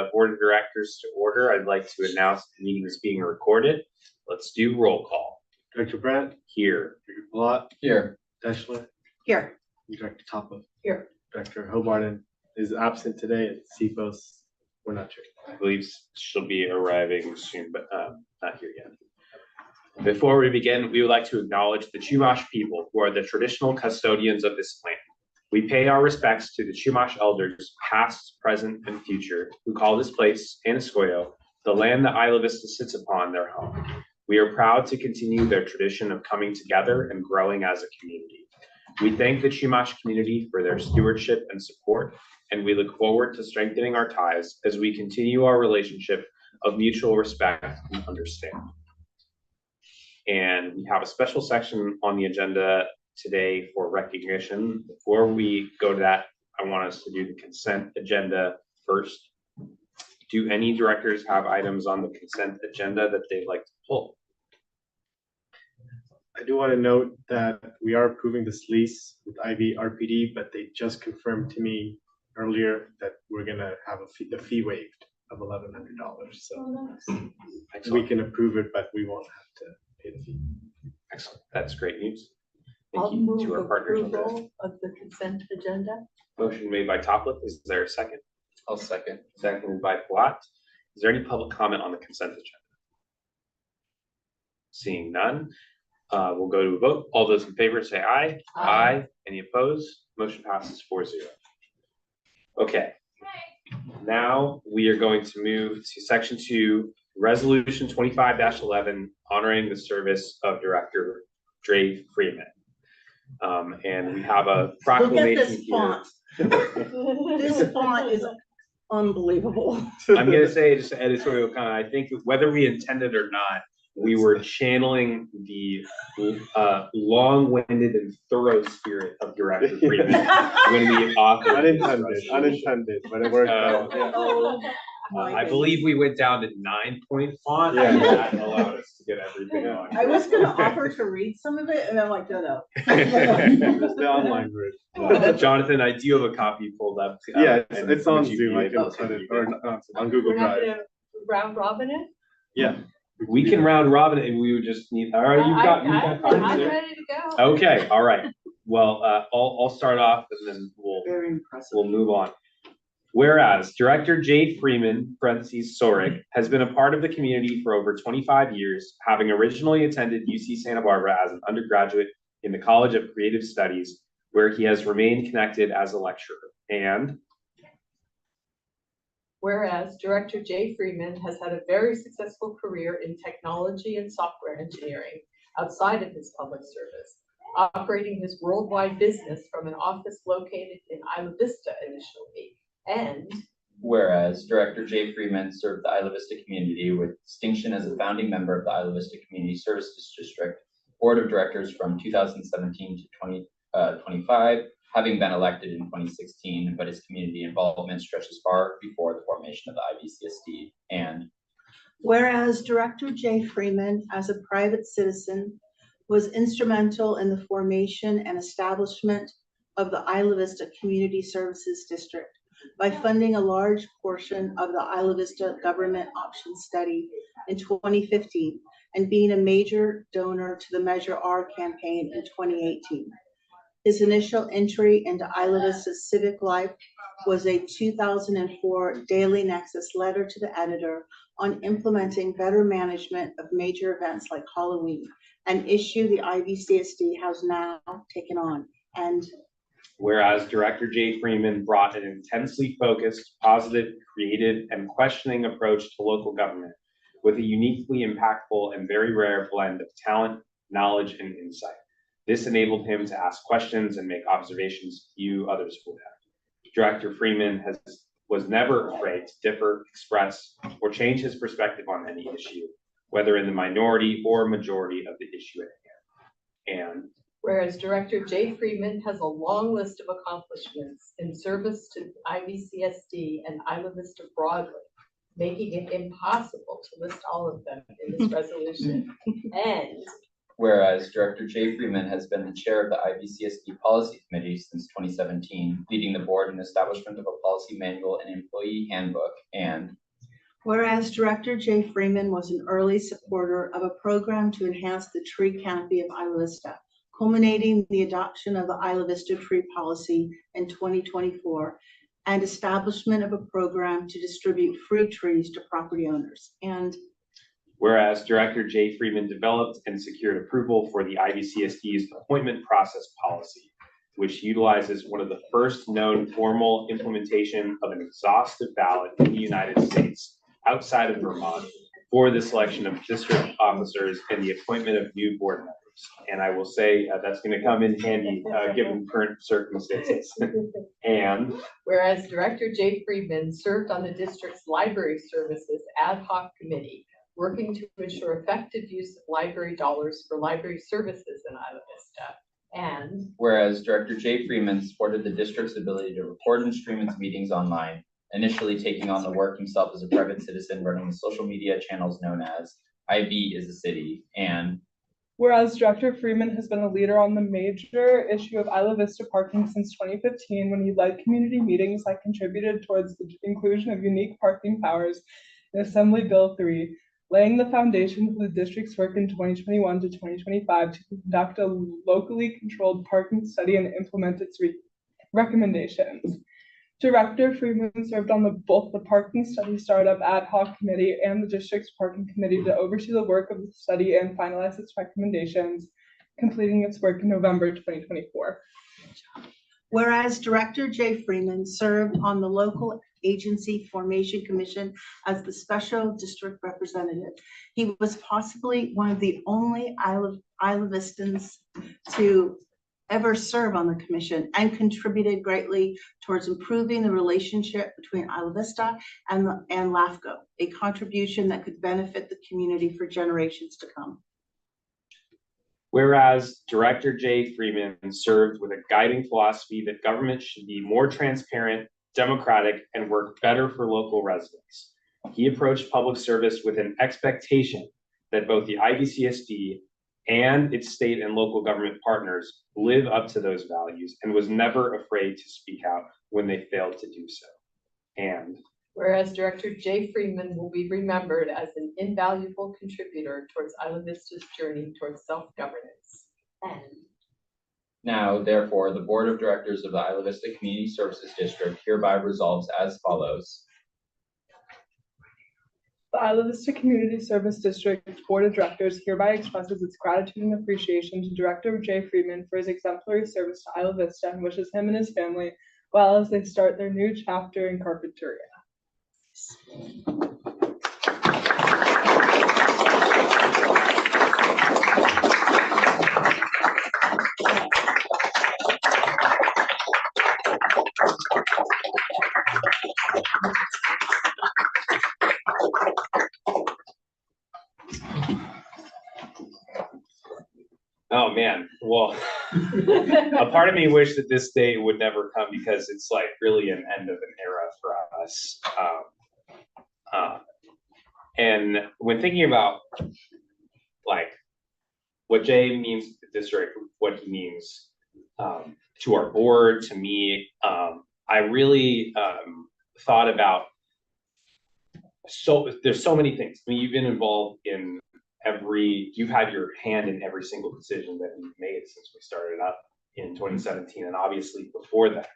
the board of directors to order. I'd like to announce the meeting is being recorded. Let's do roll call. Director Brandt? Here. Director Palat? Here. Deschler? Here. Director Toppa? Here. Director Hobarton is absent today at CFOS. We're not sure. I believe she'll be arriving soon, but not here yet. Before we begin, we would like to acknowledge the Chumash people who are the traditional custodians of this land. We pay our respects to the Chumash elders, past, present, and future, who call this place, Anascoyo, the land that Isla Vista sits upon, their home. We are proud to continue their tradition of coming together and growing as a community. We thank the Chumash community for their stewardship and support, and we look forward to strengthening our ties as we continue our relationship of mutual respect and understanding. And we have a special section on the agenda today for recognition. Before we go to that, I want us to do the consent agenda first. Do any directors have items on the consent agenda that they'd like to pull? I do want to note that we are approving this lease with IVRPD, but they just confirmed to me earlier that we're going to have the fee waived of $1,100. So we can approve it, but we won't have to pay the fee. Excellent. That's great news. I'll Thank you move to our partners on this. approval of the consent agenda. Motion made by Topliff. Is there a second? I'll second. Seconded by Palat. Is there any public comment on the consent agenda? Seeing none, we'll go to a vote. All those in favor say aye. Aye. Any opposed? Motion passes 4-0. Okay. Now we are going to move to section 2, resolution 25-11, honoring the service of Director Dre Freeman. And we have a proclamation Look at this font. This font is unbelievable. I'm going to say just an editorial comment. I think whether we intended or not, we were channeling the long-winded and thorough spirit of Director Freeman when we authored Unintended, but it worked out. Yeah. Oh, I believe we went down to 9-point font, Yeah. and that allowed us to get everything on. I was gonna offer to read some of it, and I'm like, no. Just the online version. Jonathan, I do have a copy pulled up. Yeah, and it's on would you Zoom. be I can able put to it read or on Google We're not Drive. gonna round robin it? Yeah. We can round robin it, and we would just need. All right, you've got I'm time there. ready to go. Okay, all right. Well, I'll start off, and then Very impressive. we'll move on. Whereas Director Jay Freeman, Sorik, has been a part of the community for over 25 years, having originally attended UC Santa Barbara as an undergraduate in the College of Creative Studies, where he has remained connected as a lecturer. And whereas Director Jay Freeman has had a very successful career in technology and software engineering outside of his public service, operating his worldwide business from an office located in Isla Vista initially. And whereas Director Jay Freeman served the Isla Vista community with distinction as a founding member of the Isla Vista Community Services District Board of Directors from 2017 to 2025, having been elected in 2016, but his community involvement stretches far before the formation of the IVCSD. And whereas Director Jay Freeman, as a private citizen, was instrumental in the formation and establishment of the Isla Vista Community Services District by funding a large portion of the Isla Vista Government Option Study in 2015 and being a major donor to the Measure R campaign in 2018. His initial entry into Isla Vista's civic life was a 2004 Daily Nexus letter to the editor on implementing better management of major events like Halloween, an issue the IVCSD has now taken on. And whereas Director Jay Freeman brought an intensely focused, positive, creative, and questioning approach to local government with a uniquely impactful and very rare blend of talent, knowledge, and insight. This enabled him to ask questions and make observations few others would have. Director Freeman was never afraid to differ, express, or change his perspective on any issue, whether in the minority or majority of the issue at hand. And whereas Director Jay Freeman has a long list of accomplishments in service to IVCSD and Isla Vista broadly, making it impossible to list all of them in this resolution. And whereas Director Jay Freeman has been the chair of the IVCSD Policy Committee since 2017, leading the board in establishment of a policy manual and employee handbook. And Whereas Director Jay Freeman was an early supporter of a program to enhance the tree canopy of Isla Vista, culminating the adoption of the Isla Vista tree policy in 2024 and establishment of a program to distribute free trees to property owners. And whereas Director Jay Freeman developed and secured approval for the IVCSD's appointment process policy, which utilizes one of the first known formal implementation of an exhaustive ballot in the United States outside of Vermont for the selection of district officers and the appointment of new board members. And I will say that's going to come in handy given current circumstances. And whereas Director Jay Freeman served on the district's library services ad hoc committee, working to ensure effective use of library dollars for library services in Isla Vista. And whereas Director Jay Freeman supported the district's ability to record and stream its meetings online, initially taking on the work himself as a private citizen running the social media channels known as IV is a City. And whereas Director Freeman has been a leader on the major issue of Isla Vista parking since 2015 when he led community meetings that contributed towards the inclusion of unique parking powers in Assembly Bill 3, laying the foundation for the district's work in 2021 to 2025 to conduct a locally controlled parking study and implement its recommendations. Director Freeman served on both the Parking Study Startup Ad Hoc Committee and the district's Parking Committee to oversee the work of the study and finalize its recommendations, completing its work in November 2024. whereas Director Jay Freeman served on the Local Agency Formation Commission as the Special District Representative. He was possibly one of the only Isla Vistans to ever serve on the commission and contributed greatly towards improving the relationship between Isla Vista and LAFCO, a contribution that could benefit the community for generations to come. whereas Director Jay Freeman served with a guiding philosophy that government should be more transparent, democratic, and work better for local residents. He approached public service with an expectation that both the IVCSD and its state and local government partners live up to those values and was never afraid to speak out when they failed to do so. And whereas Director Jay Freeman will be remembered as an invaluable contributor towards Isla Vista's journey towards self-governance. And now, therefore, the Board of Directors of the Isla Vista Community Services District hereby resolves as follows. The Isla Vista Community Service District Board of Directors hereby expresses its gratitude and appreciation to Director Jay Freeman for his exemplary service to Isla Vista and wishes him and his family well as they start their new chapter in Carpinteria. oh man, well, a part of me wished that this day would never come because it's like really an end of an era for us. And when thinking about like what Jay means to the district, what he means to our board, to me, I really thought about there's so many things. I mean, you've been involved in you've had your hand in every single decision that we've made since we started up in 2017, and obviously before that.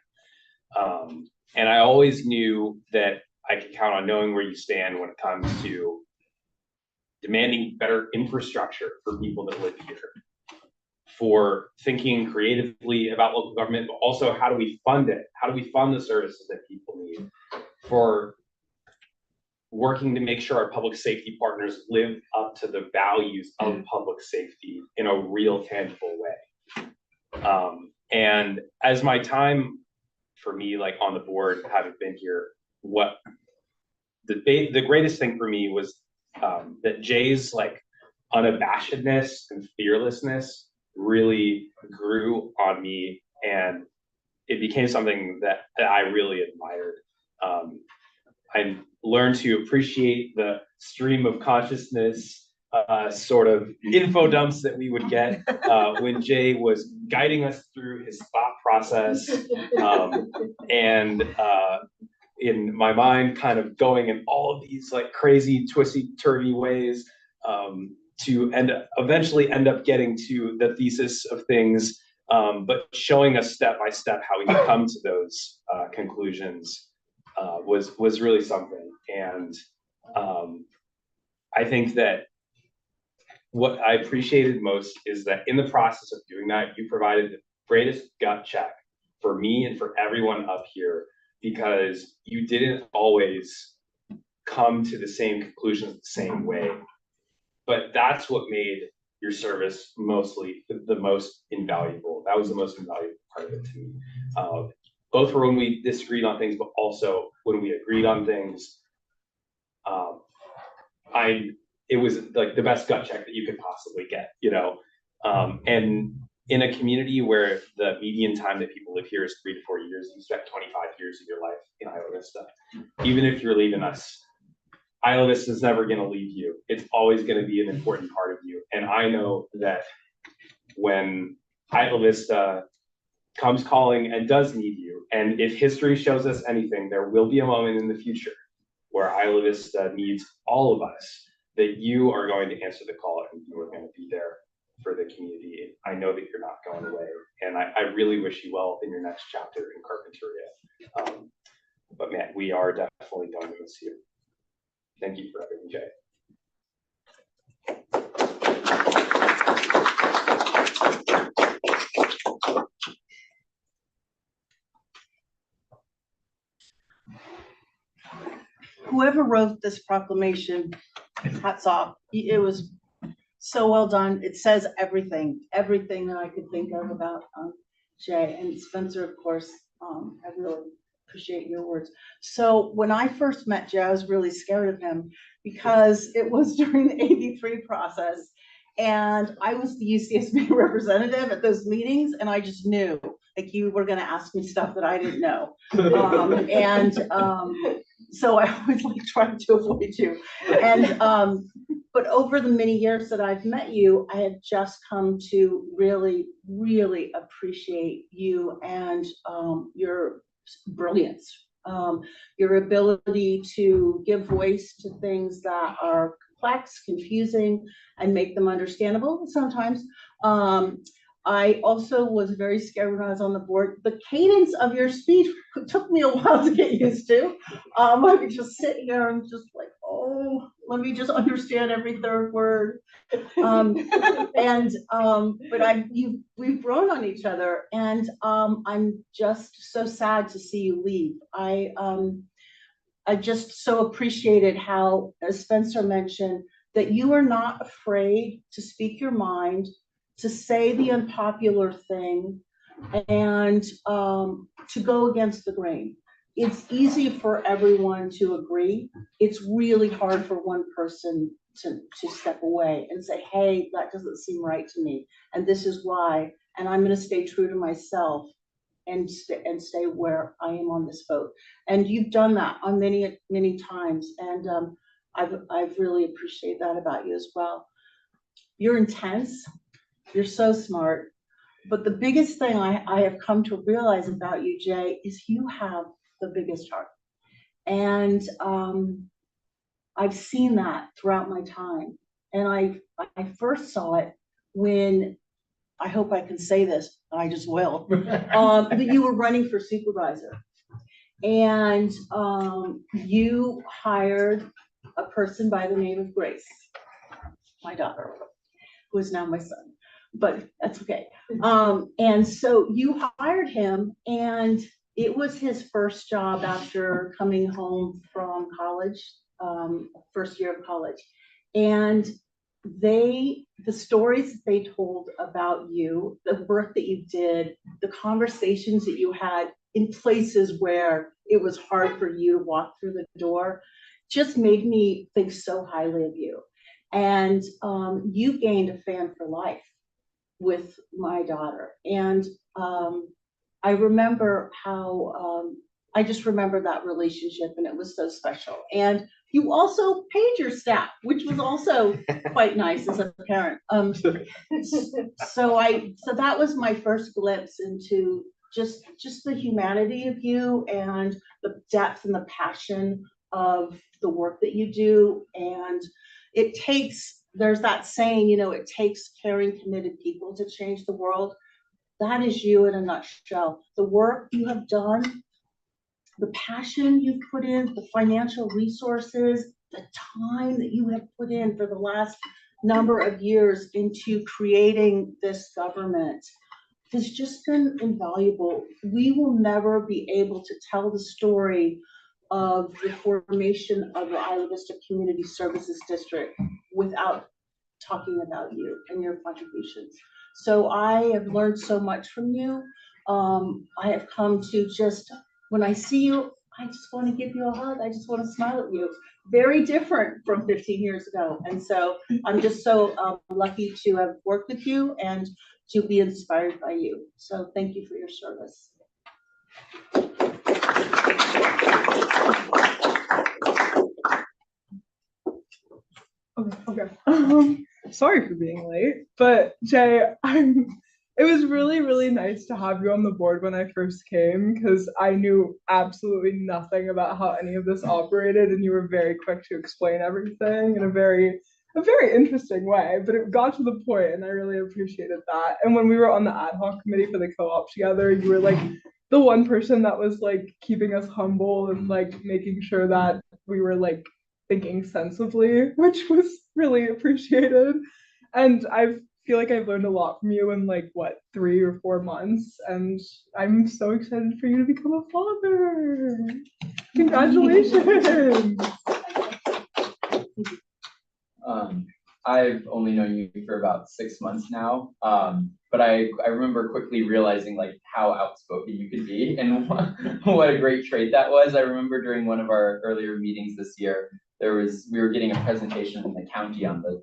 And I always knew that I could count on knowing where you stand when it comes to demanding better infrastructure for people that live here, for thinking creatively about local government, but also how do we fund it? How do we fund the services that people need? For working to make sure our public safety partners live up to the values of public safety in a real tangible way. And as my time for me, like on the board, having been here, what the greatest thing for me was that Jay's like unabashedness and fearlessness really grew on me, and it became something that I really admired. I learned to appreciate the stream of consciousness sort of info dumps that we would get when Jay was guiding us through his thought process, and in my mind kind of going in all of these like crazy twisty turvy ways to eventually end up getting to the thesis of things, but showing us step by step how we can come to those conclusions was really something. And I think that what I appreciated most is that in the process of doing that, you provided the greatest gut check for me and for everyone up here, because you didn't always come to the same conclusions the same way. But that's what made your service mostly the most invaluable. That was the most invaluable part of it to me. Both for when we disagreed on things, but also when we agreed on things. It was like the best gut check that you could possibly get, you know. And in a community where the median time that people live here is 3 to 4 years, you spent 25 years of your life in Isla Vista. Even if you're leaving us, Isla Vista is never going to leave you. It's always going to be an important part of you. And I know that when Isla Vista comes calling and does need you, and if history shows us anything, there will be a moment in the future where Isla Vista needs all of us, that you are going to answer the call and you are going to be there for the community. I know that you're not going away, and I really wish you well in your next chapter in Carpinteria. But man, we are definitely going to miss you. Thank you for everything, Jay. Whoever wrote this proclamation, hats off. It was so well done. It says everything that I could think of about Jay. And Spencer, of course, I really appreciate your words. So when I first met Jay, I was really scared of him because it was during the AB3 process. And I was the UCSB representative at those meetings, and I just knew, like, you were going to ask me stuff that I didn't know. So I always like trying to avoid you. And but over the many years that I've met you, I had just come to really, really appreciate you and your brilliance, your ability to give voice to things that are complex, confusing, and make them understandable sometimes. I also was very scared when I was on the board. The cadence of your speech took me a while to get used to. I could just sit here and just like, oh, let me just understand every third word. But we've grown on each other, and I'm just so sad to see you leave. I just so appreciated how, as Spencer mentioned, that you are not afraid to speak your mind, to say the unpopular thing, and to go against the grain. It's easy for everyone to agree. It's really hard for one person to step away and say, hey, that doesn't seem right to me, and this is why, and I'm going to stay true to myself and stay where I am on this vote. And you've done that on many, many times, and I've really appreciated that about you as well. You're intense. You're so smart. But the biggest thing I have come to realize about you, Jay, is you have the biggest heart. And I've seen that throughout my time. And I first saw it when, I hope I can say this, I just will, that you were running for supervisor. And you hired a person by the name of Grace, my daughter, who is now my son. But that's okay. And so you hired him, and it was his first job after coming home from college, first year of college. And the stories that they told about you, the work that you did, the conversations that you had in places where it was hard for you to walk through the door, just made me think so highly of you. And you gained a fan for life with my daughter. And I remember how, I just remember that relationship, and it was so special. And you also paid your staff, which was also quite nice as a parent. So that was my first glimpse into just the humanity of you and the depth and the passion of the work that you do. And there's that saying, it takes caring, committed people to change the world. That is you in a nutshell. The work you have done, the passion you've put in, the financial resources, the time that you have put in for the last number of years into creating this government has just been invaluable. We will never be able to tell the story of the formation of the Isla Vista Community Services District without talking about you and your contributions. So I have learned so much from you. I have come to when I see you, I just want to give you a hug. I just want to smile at you. Very different from 15 years ago. And so I'm just so lucky to have worked with you and to be inspired by you. So thank you for your service. Okay. Sorry for being late, but Jay, it was really, really nice to have you on the board when I first came, because I knew absolutely nothing about how any of this operated, and you were very quick to explain everything in a very interesting way, but it got to the point, and I really appreciated that. And when we were on the ad hoc committee for the co-op together, you were like the one person that was like keeping us humble and like making sure that we were like thinking sensibly, which was really appreciated. And I feel like I've learned a lot from you in like 3 or 4 months, and I'm so excited for you to become a father. Congratulations. I've only known you for about 6 months now, but I remember quickly realizing like how outspoken you could be and what a great trait that was. I remember during one of our earlier meetings this year, we were getting a presentation from the county on the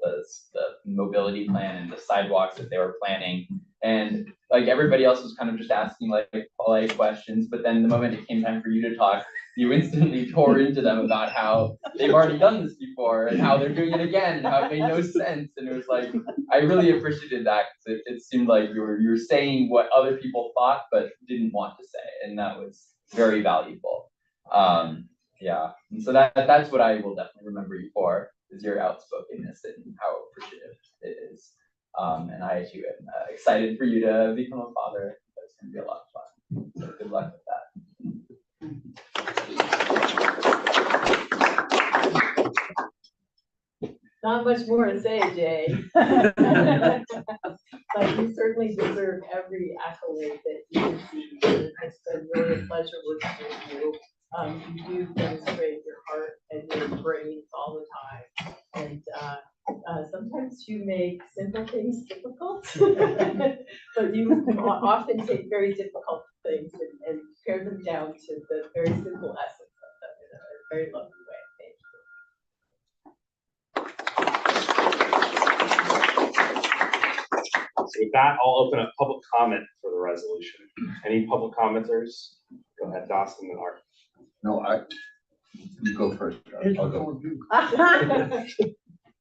mobility plan and the sidewalks that they were planning, and like everybody else was kind of just asking like polite questions, but then the moment it came time for you to talk, you instantly tore into them about how they've already done this before and how they're doing it again and how it made no sense. And it was like, I really appreciated that, because it seemed like you were saying what other people thought but didn't want to say, and that was very valuable. Yeah, and so that's what I will definitely remember you for, is your outspokenness and how appreciative it is. And I too am excited for you to become a father. It's going to be a lot of fun. So good luck with that. Not much more to say, Jay. But you certainly deserve every accolade that you receive. It's been really a pleasure working with you. You do demonstrate your heart and your brains all the time. And sometimes you make simple things difficult, but you often take very difficult things and pare them down to the very simple essence of them in a very lovely way. Thank you. So with that, I'll open up public comment for the resolution. Any public commenters? Go ahead, Dawson and Art. No, you go first. I'll go.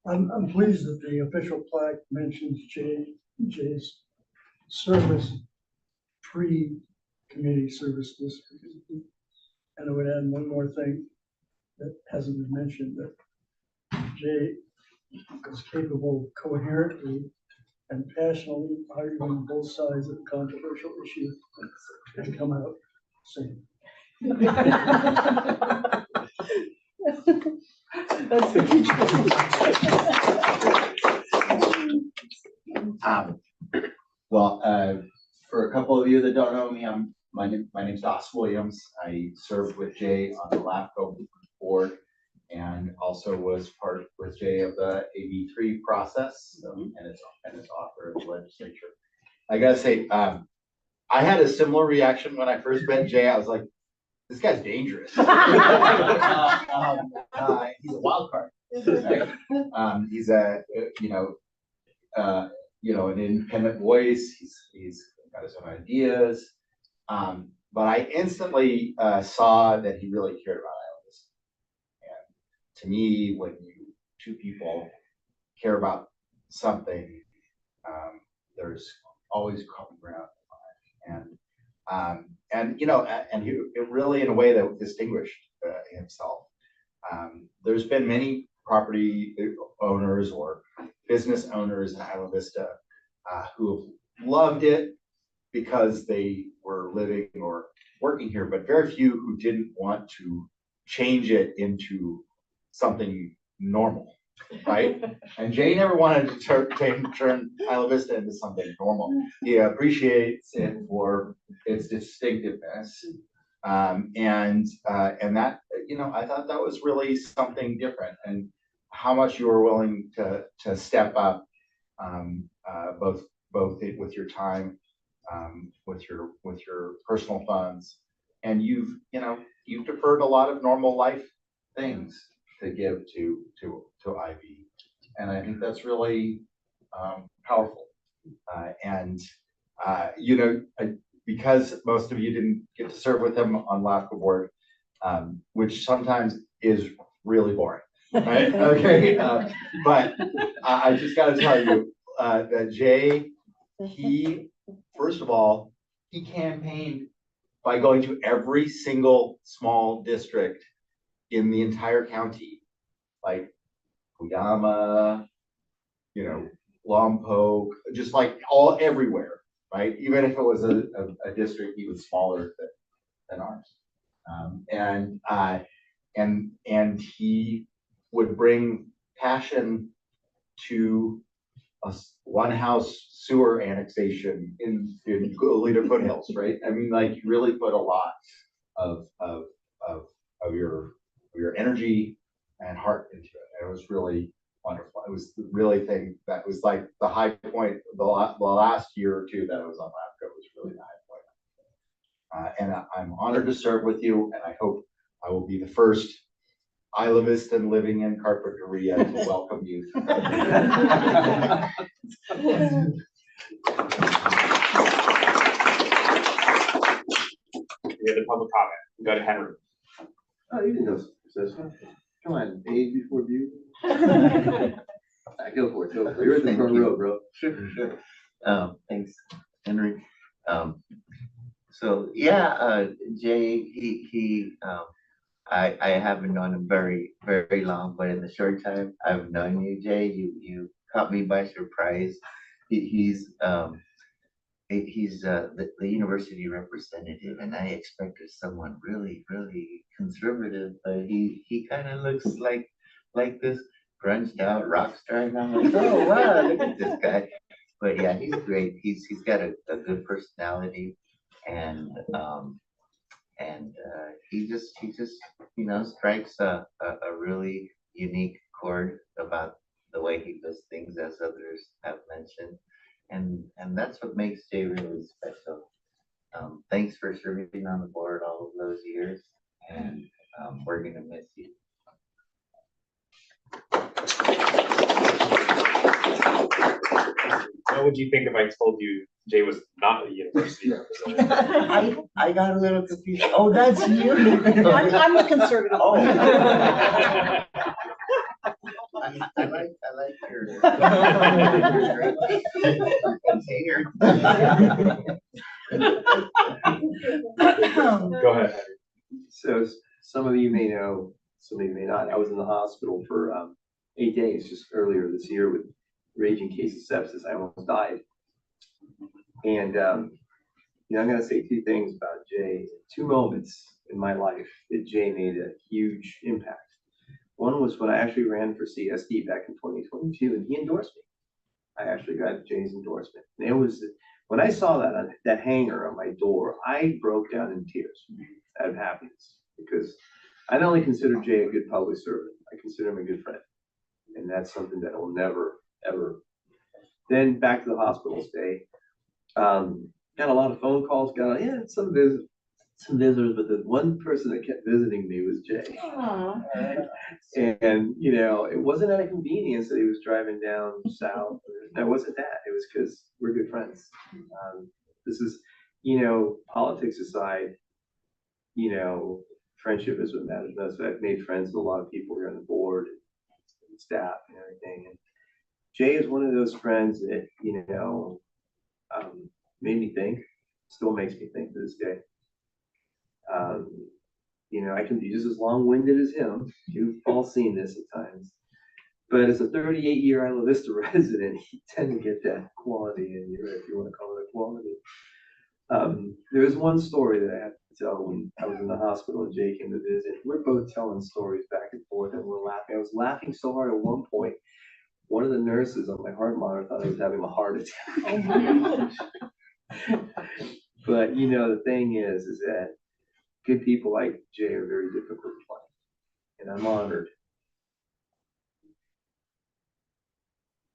I'm pleased that the official plaque mentions Jay's service pre-community service district. And I would add one more thing that hasn't been mentioned, that Jay is capable of coherently and passionately arguing both sides of a controversial issue and come out sane. For a couple of you that don't know me, my name's Doss Williams. I served with Jay on the LAFCO board and also was part with Jay of the AB3 process and its offer of the legislature. I gotta say, I had a similar reaction when I first met Jay. I was like, this guy's dangerous. He's a wild card. Right? He's an independent voice. He's got his own ideas. But I instantly saw that he really cared about Islanders. And to me, when two people care about something, there's always common ground. And And, you know, and he it really in a way that distinguished himself. There's been many property owners or business owners in Isla Vista who have loved it because they were living or working here, but very few who didn't want to change it into something normal, right? And Jay never wanted to turn Isla Vista into something normal. He appreciates it for its distinctiveness. And that, you know, I thought that was really something different, and how much you were willing to step up, both with your time, with your personal funds, and you've deferred a lot of normal life things to give to Ivy, and I think that's really powerful. And you know, because most of you didn't get to serve with him on LAFCO board, which sometimes is really boring, right? Okay, but I just got to tell you that Jay, he, first of all, he campaigned by going to every single small district in the entire county, like Kuyama, you know, Lompoc, just like everywhere, right? Even if it was a district even smaller than ours. And he would bring passion to a one house sewer annexation in Goleta Foothills, right? I mean, like, you really put a lot of your energy and heart into it. It was really wonderful. It was really thing that was like the high point. The last year or two that I was on LAFCO was really the high point. And I'm honored to serve with you, and I hope I will be the first Isla Vistan living in Carpinteria to welcome you. We have the public comment. Go to Henry. Oh, you didn't know this. Come on, age before beauty. Go for it. Go for it. You're in the front row, bro. Sure. Thanks, Henry. So yeah, Jay, I haven't known him very long, but in the short time I've known you, Jay, you caught me by surprise. He's the university representative, and I expected someone really conservative, but he kind of looks like this grunged out rock star, and I'm like, oh wow, look at this guy. But yeah, he's great. He's got a good personality, and he just strikes a really unique chord about the way he does things, as others have mentioned, and that's what makes Jay really special. Thanks for serving on the board all of those years, and we're gonna miss you. What would you think if I told you Jay was not a university representative? I got a little confused. Oh, that's you. I'm the conservative. Oh. one. I like your container. Go ahead. So some of you may know, some of you may not. I was in the hospital for 8 days just earlier this year with raging case of sepsis. I almost died. And I'm going to say two things about Jay. Two moments in my life that Jay made a huge impact. One was when I actually ran for CSD back in 2022, and he endorsed me. I actually got Jay's endorsement. And it was, when I saw that hanger on my door, I broke down in tears out of happiness, because I not only consider Jay a good public servant, I consider him a good friend. And that's something that will never, ever. Then back to the hospital stay. Got a lot of phone calls, some visitors, but the one person that kept visiting me was Jay. And it wasn't out of convenience that he was driving down south. No, it wasn't that. It was because we're good friends. This is, politics aside, friendship is what matters most. So I've made friends with a lot of people here on the board and staff and everything. And Jay is one of those friends that, made me think, still makes me think to this day. You know, I can be just as long-winded as him. You've all seen this at times. But as a 38-year Isla Vista resident, you tend to get that quality in you, if you want to call it a quality. There is one story that I have to tell. When I was in the hospital and Jay came to visit, we're both telling stories back and forth, and we're laughing. I was laughing so hard at one point, one of the nurses on my heart monitor thought I was having a heart attack. Oh my gosh. But you know, the thing is that good people like Jay are very difficult to find, and I'm honored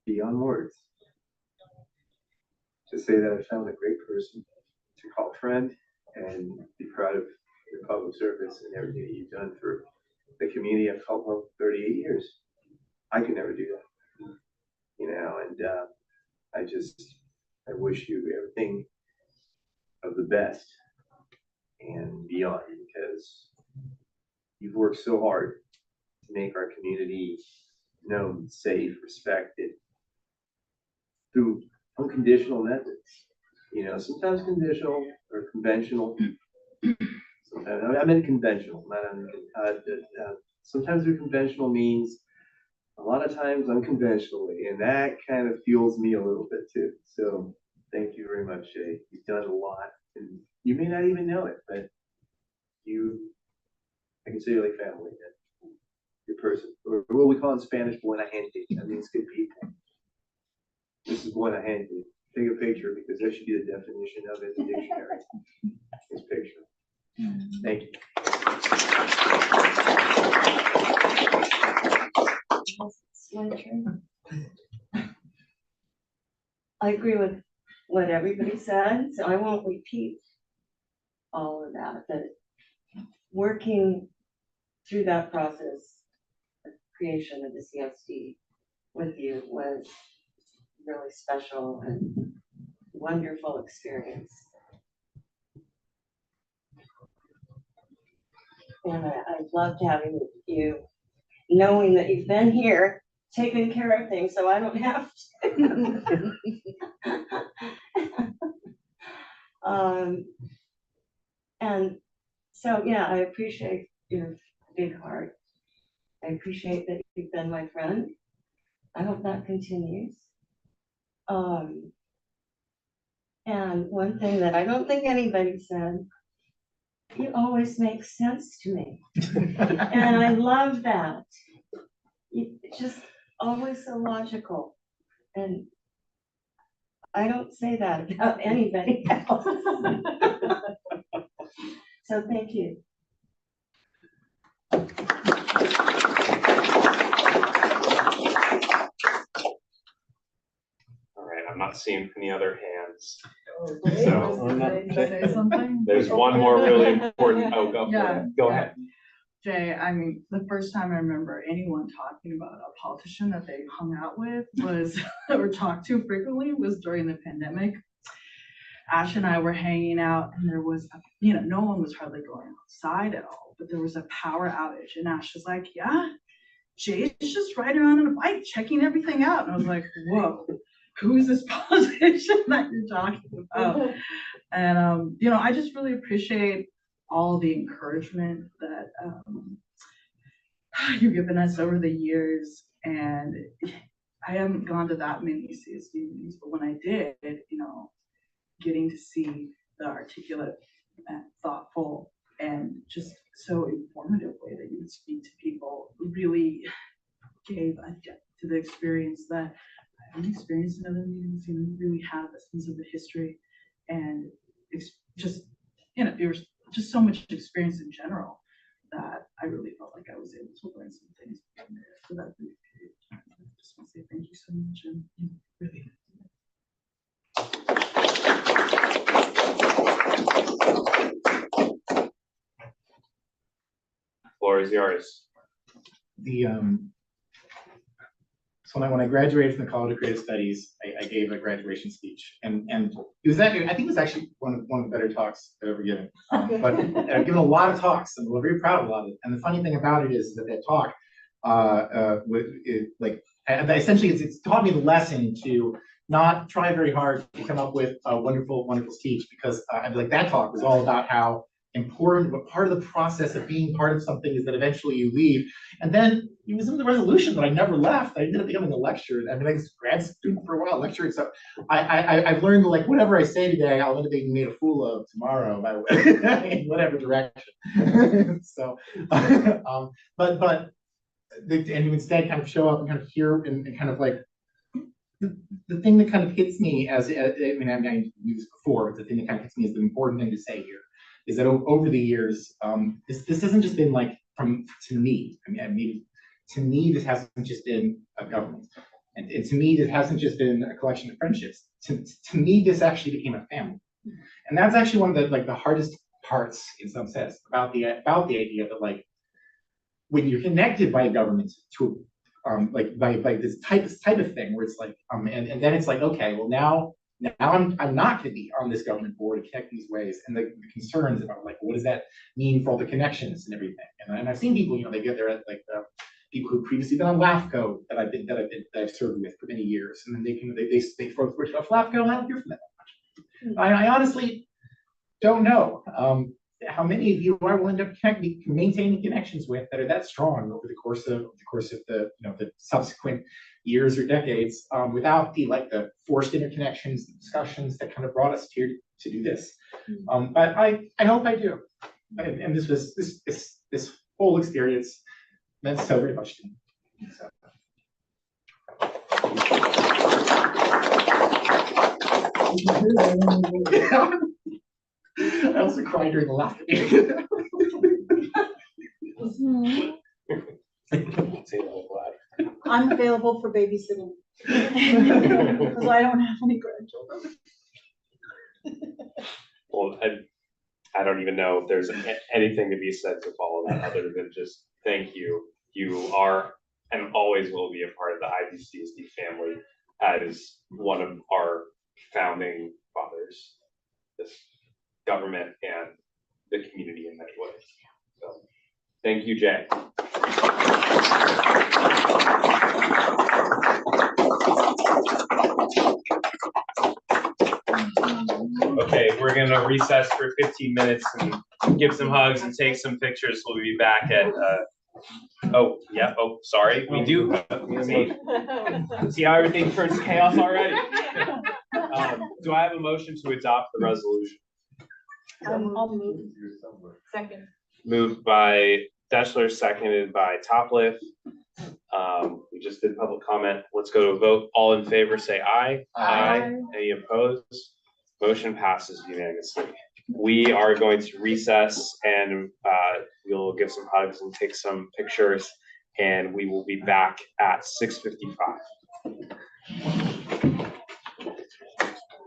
beyond words to say that I found a great person to call friend and be proud of your public service and everything that you've done for the community. I've helped for 38 years. I could never do that, you know, and I wish you everything of the best and beyond, because you've worked so hard to make our community known, safe, respected through unconditional methods. You know, sometimes conditional or conventional. Sometimes, I meant conventional, not sometimes they're conventional means a lot of times unconventionally, and that kind of fuels me a little bit too. So thank you very much, Jay. You've done a lot, and you may not even know it, but I can say you're like family. Your person, or what we call in Spanish, buena gente. That means good people. This is buena gente. Take a picture, because that should be the definition of it in the dictionary. This picture. Thank you. It's my turn. I agree with what everybody said, so I won't repeat all of that, but working through that process of creation of the CSD with you was really special and wonderful experience. And I loved having you, knowing that you've been here, taking care of things, so I don't have to. And so, yeah, I appreciate your big heart. I appreciate that you've been my friend. I hope that continues. And one thing that I don't think anybody said, you always make sense to me. And I love that. It's just always so logical. And I don't say that about anybody else. So thank you. All right, I'm not seeing any other hands. Okay. So there's one more really important. Oh, go for Yeah. it. Go ahead. Jay, I mean, the first time I remember anyone talking about a politician that they hung out with was, or talked to frequently, was during the pandemic. Ash and I were hanging out, and there was, no one was hardly going outside at all, but there was a power outage, and Ash was like, yeah, Jay's just riding around on a bike, checking everything out. And I was like, whoa, who's this politician that you're talking about? And, I just really appreciate all the encouragement that you've given us over the years. And I haven't gone to that many CSD meetings, but when I did, getting to see the articulate and thoughtful and just so informative way that you would speak to people really gave a depth to the experience that I haven't experienced in other meetings. You really have a sense of the history and just, there's just so much experience in general that I really felt like I was able to learn some things from there for that brief period of time. I just want to say thank you so much, and really. Floor is yours. So when I graduated from the College of Creative Studies, I gave a graduation speech, and it was I think it was actually one of the better talks I've ever given. But I've given a lot of talks, and we're very proud of a lot of it. And the funny thing about it is that talk, essentially, it's taught me the lesson to not try very hard to come up with a wonderful, wonderful speech, because I'd be like, that talk was all about how important, but part of the process of being part of something is that eventually you leave. And then it was in the resolution that I never left. I ended up becoming a lecturer. I mean, I was a grad student for a while lecturing. So I've learned, like, whatever I say today, I'll end up being made a fool of tomorrow, by the way, in whatever direction. So, but and you instead kind of show up and kind of hear and kind of like, the thing that kind of hits me as, I mean, I knew this before, but the thing that kind of hits me is the important thing to say here is that over the years, this hasn't just been like to me. I mean, to me, this hasn't just been a government. And to me, this hasn't just been a collection of friendships. To me, this actually became a family. And that's actually one of the hardest parts, in some sense, about the idea that, like, when you're connected by a government to like by this type of thing, where it's like and then it's like, okay, well, now I'm not going to be on this government board and connect these ways, and the concerns about, like, what does that mean for all the connections and everything. And I've seen people, they get there, like the people who've previously been on LAFCO that I've served with for many years, and then they throw words off LAFCO, and I don't hear from them that much. I honestly don't know how many of you I will end up maintaining connections with that are that strong over the course of the the subsequent years or decades, without the forced interconnections, the discussions that kind of brought us here to do this. But I hope I do. And this whole experience meant so very much to me. So. I also cried during the last meeting. I'm available for babysitting. Because I don't have any grandchildren. Well, I don't even know if there's anything to be said to follow that other than just thank you. You are and always will be a part of the IVCSD family as one of our founding fathers, this government and the community in many ways. So thank you, Jay. Okay, we're gonna recess for 15 minutes and give some hugs and take some pictures. We'll be back at sorry, we do. See how everything turns chaos already? Do I have a motion to adopt the resolution? I'll move. Second. Moved by Deschler, seconded by Topliff. We just did public comment. Let's go to a vote. All in favor, say aye. Aye. Any opposed? Motion passes unanimously. We are going to recess and we'll give some hugs and take some pictures, and we will be back at 6:55.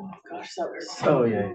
Oh gosh, that was Oh, yeah.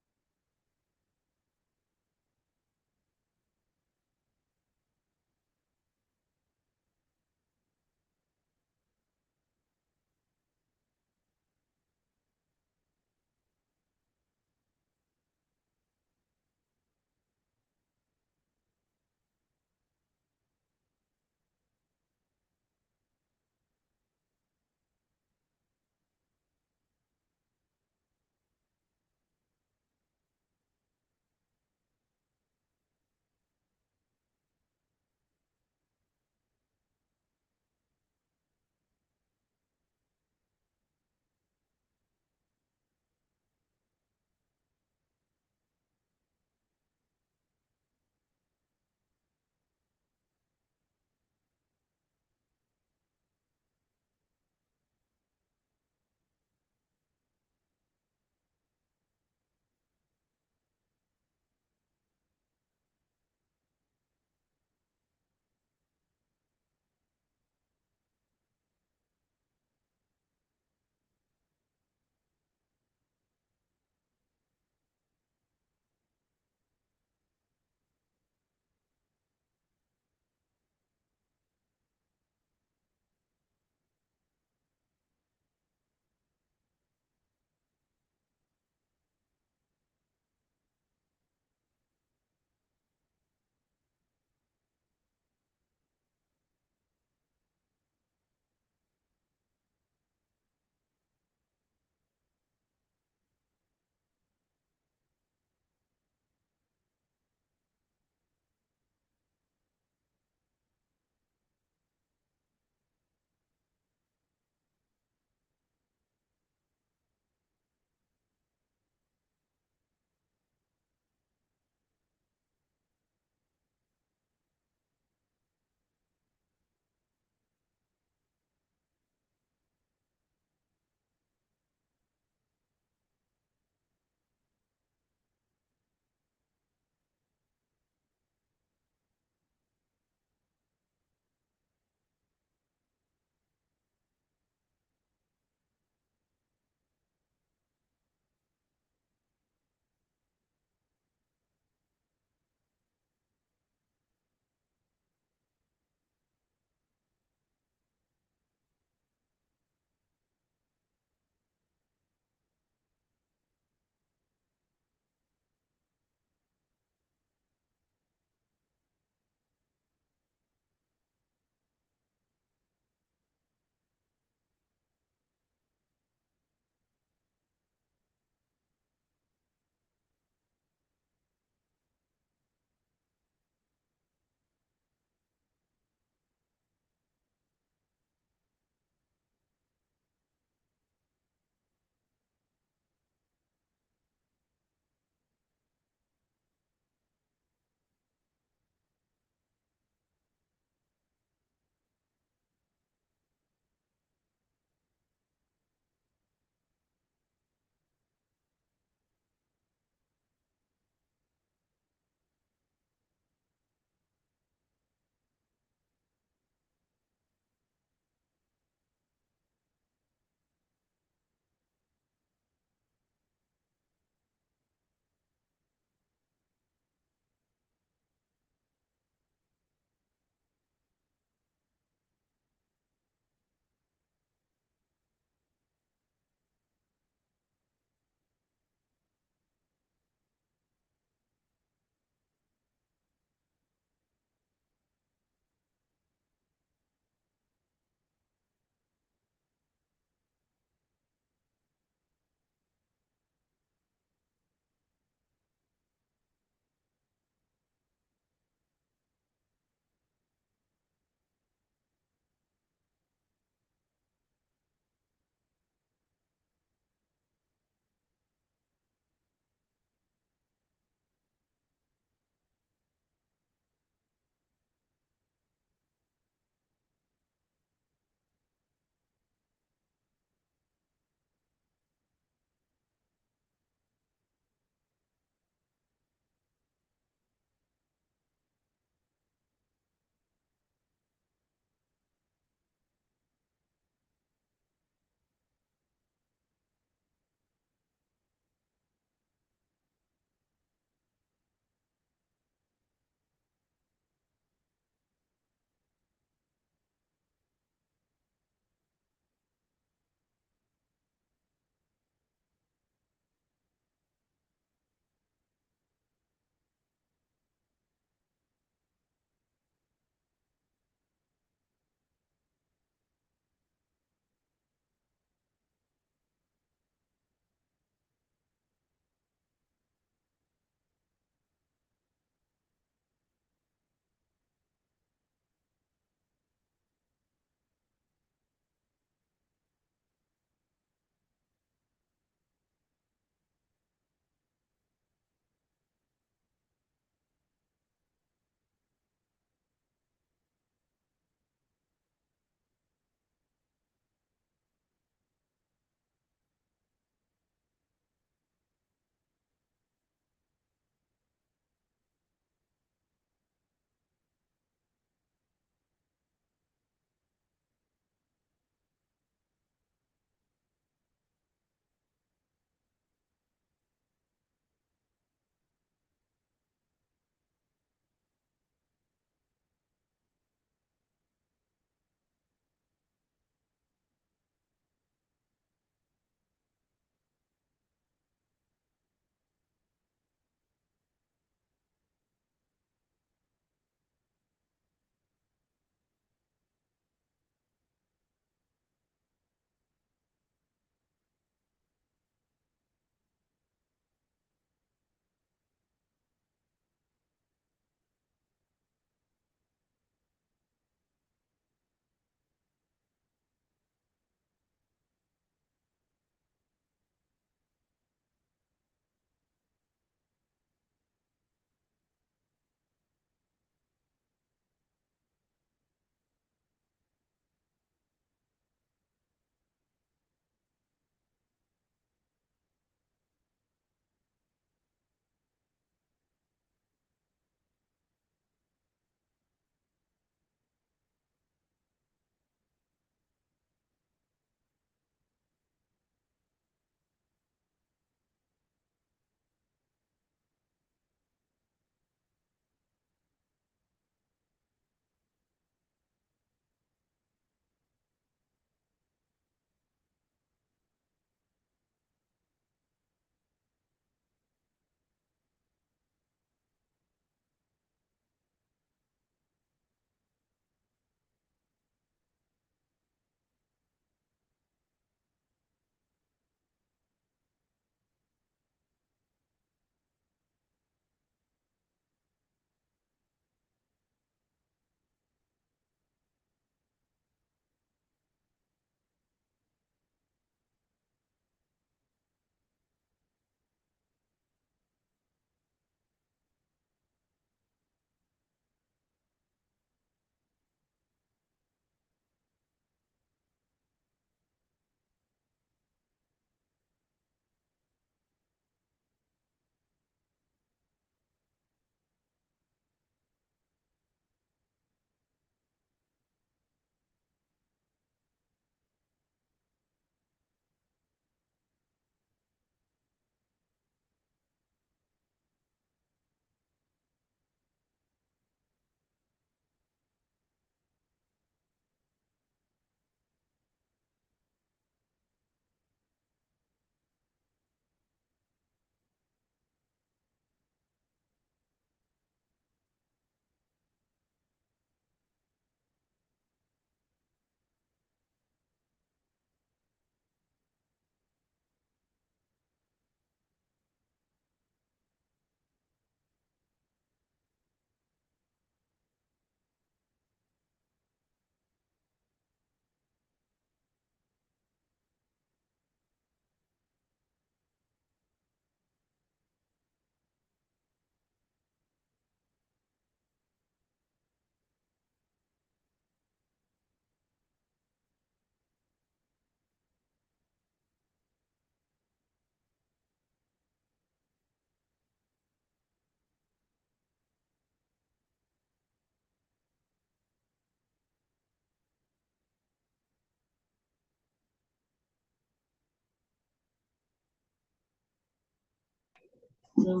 I don't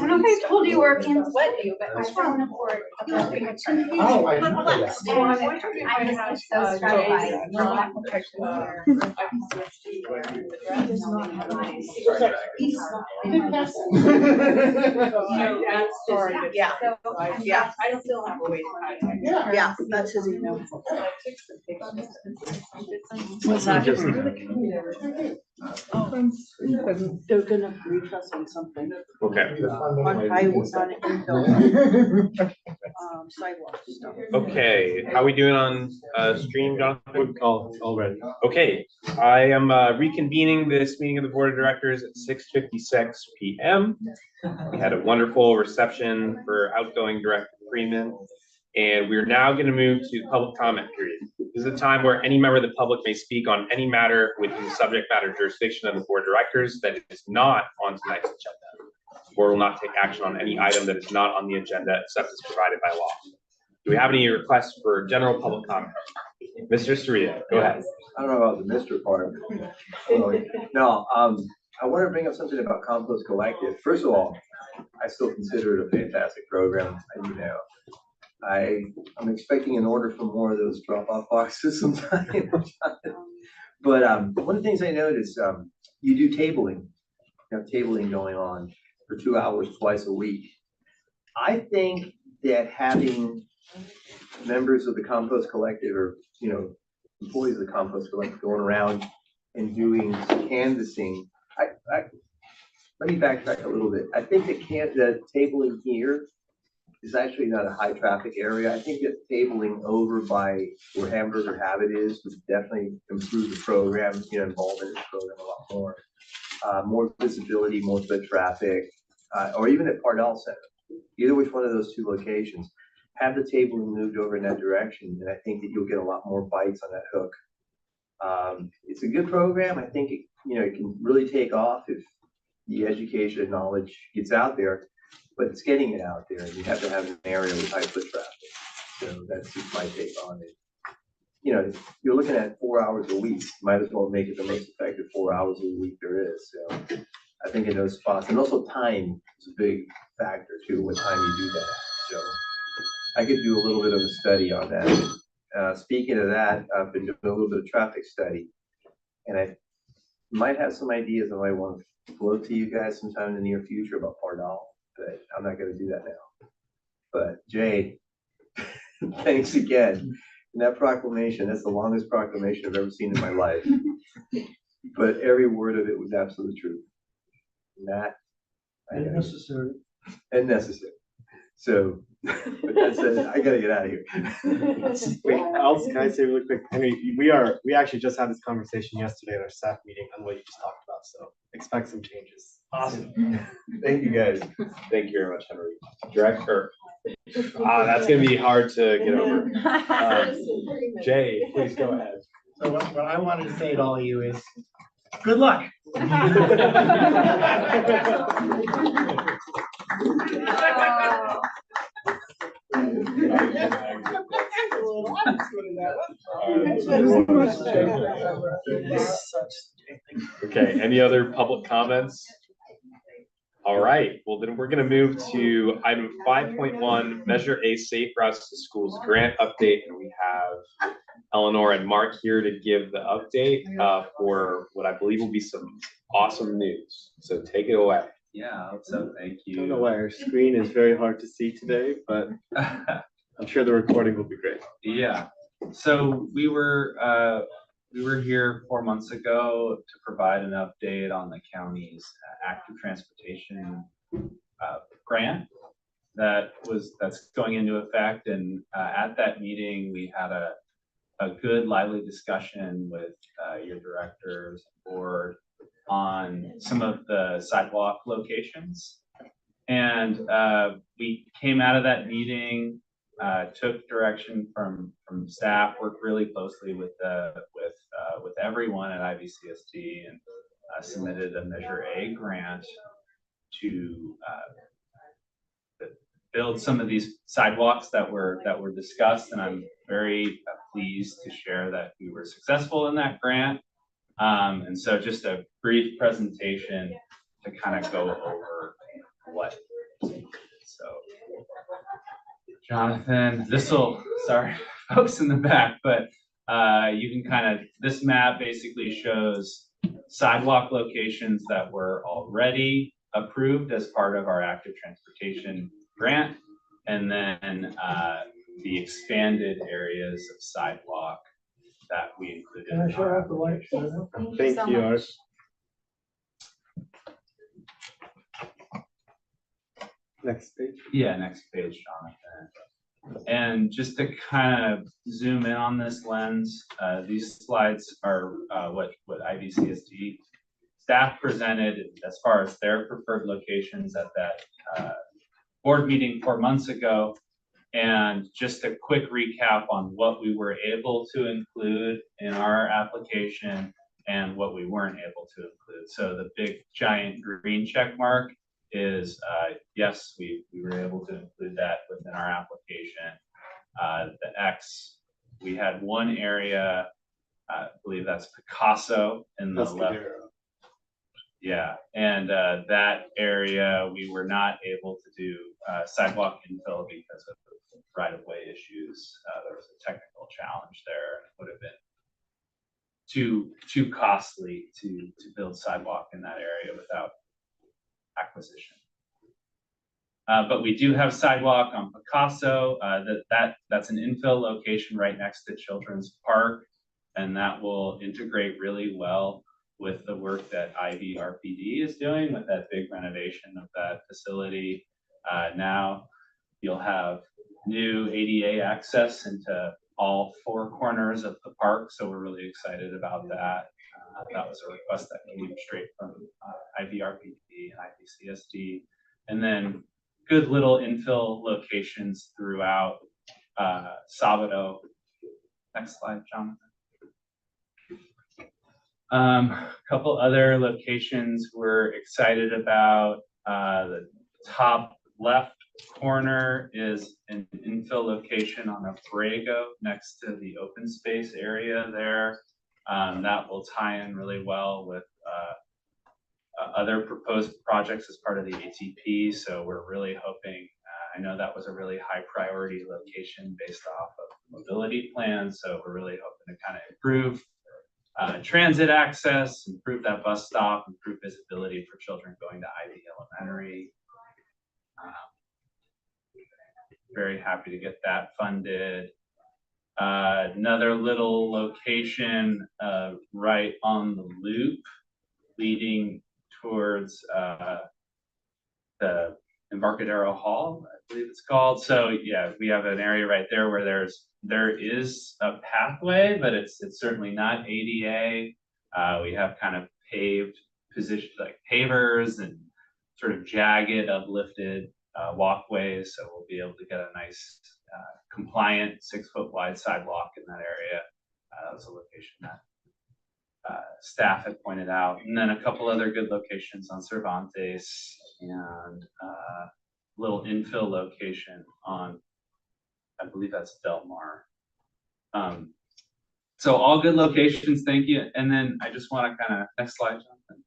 know if I told you or can let you, but I found a board. Oh, I didn't know that. Well, I'm wondering if I I just have, like so Jay's, strong. IVCSD Sorry. Yeah. Yeah. I don't still have a way to contact. Yeah, that's his email. What's that? They're gonna brief us on something, Okay, on highways, on infill, sidewalk stuff. okay. How we doing on stream, Jonathan? All ready. Okay, I am reconvening this meeting of the Board of Directors at 6:56 p.m. We had a wonderful reception for outgoing Director Freeman, and we're now going to move to public comment period. This is a time where any member of the public may speak on any matter within the subject matter jurisdiction of the Board of Directors that is not on tonight's agenda. The board will not take action on any item that is not on the agenda except as provided by law. Do we have any requests for general public comment? Mr. Sarita, go ahead. I don't know about the Mr. part. No, I want to bring up something about Compost Collective. First of all, I still consider it a fantastic program. I'm expecting an order for more of those drop-off boxes sometime. But one of the things I noticed, you do tabling. You have tabling going on for 2 hours twice a week. I think that having members of the Compost Collective or, employees of the Compost Collective going around and doing some canvassing, let me backtrack a little bit. I think the tabling here is actually not a high traffic area. I think that tabling over by where Hamburger Habit is would definitely improve the program, involvement in the program a lot more. More visibility, more foot traffic, or even at Pardell Center. Either which one of those two locations, have the tabling moved over in that direction, and I think that you'll get a lot more bites on that hook. It's a good program. I think it can really take off if the education and knowledge gets out there, but it's getting it out there. You have to have an area with high foot traffic. So that's just my take on it. You're looking at 4 hours a week. Might as well make it the most effective 4 hours a week there is. So I think in those spots, and also time is a big factor too, what time you do that. So I could do a little bit of a study on that. Speaking of that, I've been doing a little bit of traffic study, and I might have some ideas I might want to float to you guys sometime in the near future about Pardall, but I'm not going to do that now. But Jay, thanks again. And that proclamation, that's the longest proclamation I've ever seen in my life. But every word of it was absolutely true. Matt. And necessary. And necessary. So, but that said, I gotta get out of here. Wait, can I say really quick, Henry, we actually just had this conversation yesterday at our staff meeting on what you just talked about, so expect some changes. Awesome. Thank you guys. Thank you very much, Henry. Director. That's gonna be hard to get over. Jay, please go ahead. So what I wanted to say to all of you is, good luck. Okay, any other public comments? All right, well then we're gonna move to item 5.1, Measure A Safe Routes to Schools Grant Update, and we have Eleanor and Mark here to give the update for what I believe will be some awesome news. So take it away. Yeah, so thank you. I don't know why our screen is very hard to see today, but I'm sure the recording will be great. Yeah, so we were here 4 months ago to provide an update on the county's active transportation grant that's going into effect. And at that meeting, we had a good lively discussion with your directors and board on some of the sidewalk locations. And we came out of that meeting, took direction from staff, worked really closely with everyone at IVCSD, and submitted a Measure A grant to build some of these sidewalks that were discussed. And I'm very pleased to share that we were successful in that grant. And so just a brief presentation to kind of go over what. So Jonathan, sorry, folks in the back, but you can kind of, this map basically shows sidewalk locations that were already approved as part of our active transportation grant, and then the expanded areas of sidewalk that we included. Can I show off the light? Thank you, Art. Next page. Yeah, next page, Jonathan. And just to kind of zoom in on this lens, these slides are what IVCSD staff presented as far as their preferred locations at that board meeting 4 months ago. And just a quick recap on what we were able to include in our application and what we weren't able to include. So the big giant green check mark is yes, we were able to include that within our application. The X, we had one area, I believe that's Picasso in the left. Yeah, and that area we were not able to do sidewalk infill because of right-of-way issues. There was a technical challenge there, and it would have been too costly to build sidewalk in that area without acquisition. But we do have sidewalk on Picasso. That's an infill location right next to Children's Park, and that will integrate really well with the work that IVRPD is doing with that big renovation of that facility. Now you'll have new ADA access into all 4 corners of the park, so we're really excited about that. That was a request that came straight from IVRPD and IVCSD. And then good little infill locations throughout Sabado. Next slide, Jonathan. A couple other locations we're excited about. The top left corner is an infill location on Abrego next to the open space area there. That will tie in really well with other proposed projects as part of the ATP. So we're really hoping, I know that was a really high priority location based off of mobility plans. So we're really hoping to kind of improve transit access, improve that bus stop, improve visibility for children going to Ivy Elementary. Very happy to get that funded. Another little location right on the loop leading towards the Embarcadero Hall, I believe it's called. So yeah, we have an area right there where there is a pathway, but it's certainly not ADA. We have kind of paved positions like pavers and sort of jagged, uplifted walkways. So we'll be able to get a nice compliant 6-foot wide sidewalk in that area. That was a location that staff had pointed out. And then a couple other good locations on Cervantes and little infill location on, I believe that's Del Mar. So all good locations, thank you. And then I just want to kind of, next slide, Jonathan.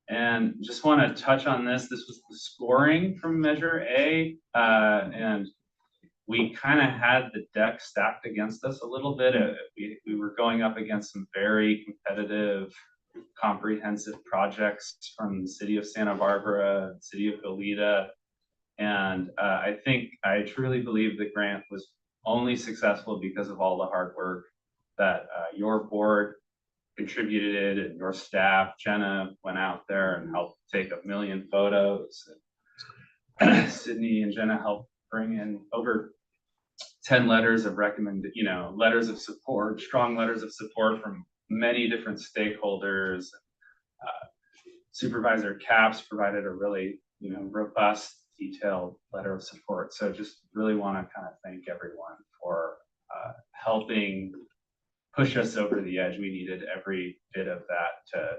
And just want to touch on this. This was the scoring from Measure A. And we kind of had the deck stacked against us a little bit. We were going up against some very competitive, comprehensive projects from the city of Santa Barbara, city of Goleta. And I truly believe the grant was only successful because of all the hard work that your board contributed and your staff. Jenna went out there and helped take 1 million photos. And Sydney and Jenna helped bring in over 10 letters of letters of support, strong letters of support from many different stakeholders. Supervisor Capps provided a really, robust, detailed letter of support. So just really want to kind of thank everyone for helping push us over the edge. We needed every bit of that to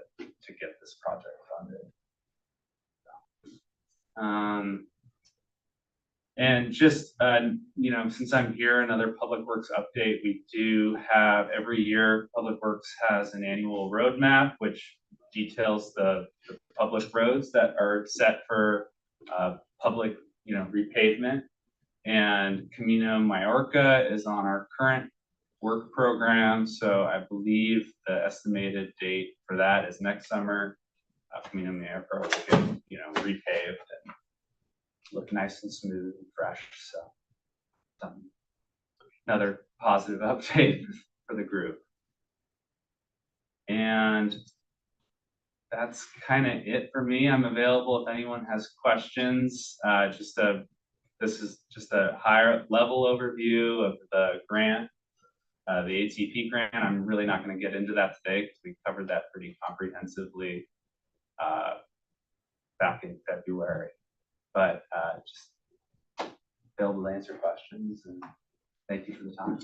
get this project funded. And just, you know, since I'm here, another Public Works update, we do have, every year, Public Works has an annual roadmap, which details the public roads that are set for public, you know, repavement. And Camino Mallorca is on our current work program, so I believe the estimated date for that is next summer. Camino Mallorca will get, you know, repaved and look nice and smooth and fresh. So another positive update for the group. And that's kind of it for me. I'm available if anyone has questions. This is just a higher level overview of the grant, the ATP grant. I'm really not going to get into that today because we covered that pretty comprehensively back in February. But just available to answer questions, and thank you for the time.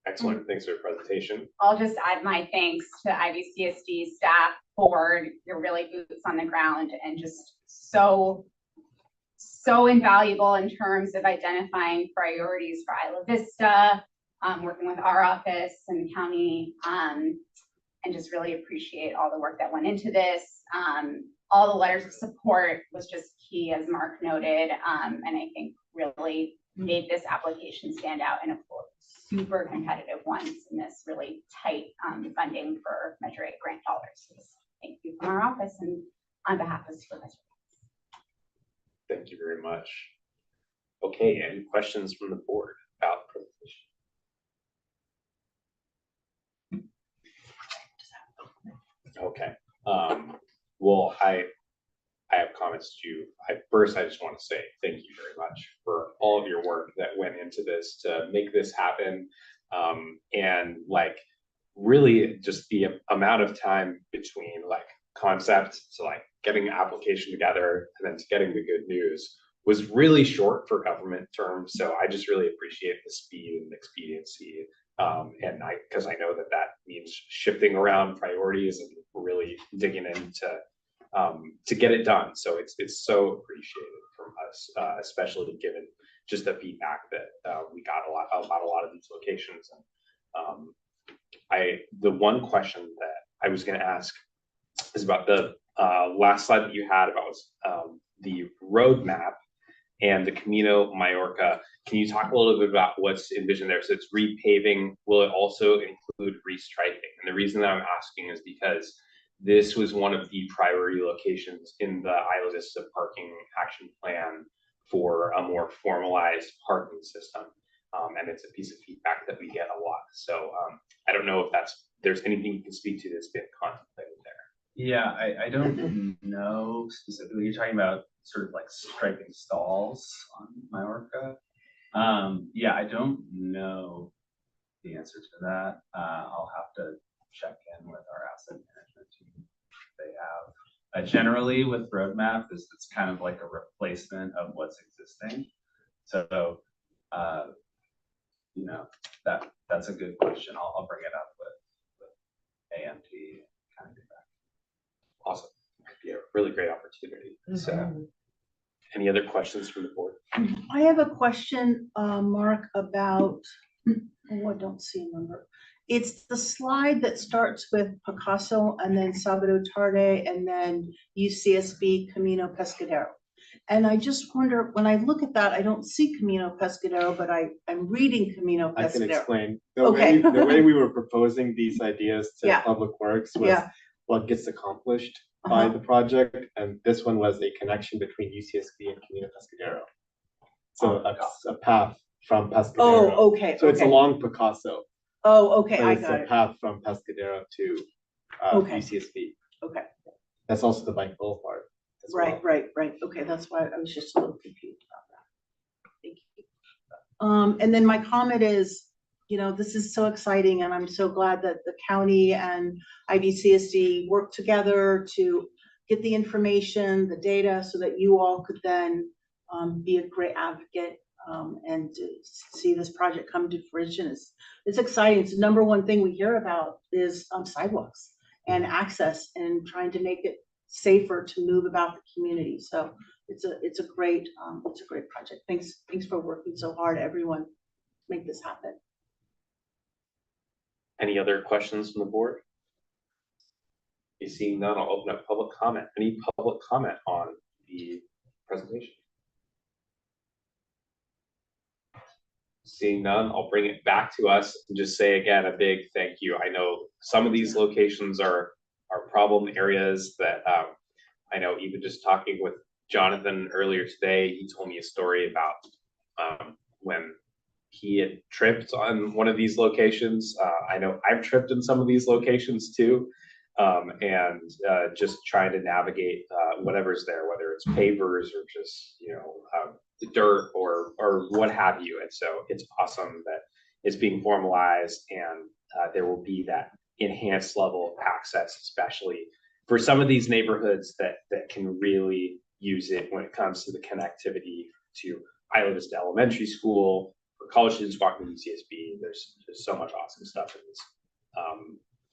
Excellent. Thanks for the presentation. I'll just add my thanks to IVCSD staff, board. You're really boots on the ground and just so invaluable in terms of identifying priorities for Isla Vista, working with our office and the county, and just really appreciate all the work that went into this. All the letters of support was just key, as Mark noted, and I think really made this application stand out in a super competitive ones in this really tight funding for Measure 8 grant dollars. So thank you from our office and on behalf of supervisors. Thank you very much. Okay, any questions from the board about the presentation? Okay. Well, I have comments too. First, I just want to say thank you very much for all of your work that went into this to make this happen. And like really just the amount of time between like concept to like getting an application together and then to getting the good news was really short for government terms. So I just really appreciate the speed and expediency. And because I know that means shifting around priorities and really digging into to get it done. So it's so appreciated from us, especially given just the feedback that we got about a lot of these locations. And the one question that I was going to ask is about the last slide that you had about the roadmap and the Camino Mallorca. Can you talk a little bit about what's envisioned there? So it's repaving. Will it also include restriping? And the reason that I'm asking is because this was one of the priority locations in the Isla Vista parking action plan for a more formalized parking system. And it's a piece of feedback that we get a lot. So I don't know if there's anything you can speak to that's been contemplated there. Yeah, I don't know specifically. You're talking about sort of like striping stalls on Mallorca. Yeah, I don't know the answer to that. I'll have to check in with our asset management team. They have generally with roadmap it's kind of like a replacement of what's existing. So you know, that's a good question. I'll bring it up with AMT and kind of get back. Awesome. Could be a really great opportunity. So any other questions from the board? I have a question, Mark, about, oh, I don't see a number. It's the slide that starts with Picasso and then Salvador Tarde and then UCSB Camino Pescadero. And I just wonder, when I look at that, I don't see Camino Pescadero, but I'm reading Camino Pescadero. I can explain. Okay. The way we were proposing these ideas to Yeah. Public Works was what gets accomplished by the project, and this one was a connection between UCSB and Camino Pescadero. So a path from Pescadero. Oh, okay. So it's along Picasso. Oh, okay, So I it's got a it. path from Pescadero to UCSB. Okay. That's also the bike boulevard. as well. Right. Okay, that's why I was just a little confused about that. Thank you. And then my comment is, you know, this is so exciting, and I'm so glad that the county and IVCSD worked together to get the information, the data, so that you all could then be a great advocate and to see this project come to fruition. It's exciting. It's the number one thing we hear about is sidewalks and access and trying to make it safer to move about the community. So it's a great project. Thanks for working so hard, everyone, to make this happen. Any other questions from the board? You seeing none, I'll open up public comment. Any public comment on the presentation? Seeing none, I'll bring it back to us and just say again, a big thank you. I know some of these locations are problem areas that I know even just talking with Jonathan earlier today, he told me a story about when he had tripped on one of these locations. I know I've tripped in some of these locations too. And just trying to navigate whatever's there, whether it's pavers or just, the dirt or what have you. And so it's awesome that it's being formalized and there will be that enhanced level of access, especially for some of these neighborhoods that can really use it when it comes to the connectivity to Isla Vista Elementary School, for college students walking to UCSB. There's so much awesome stuff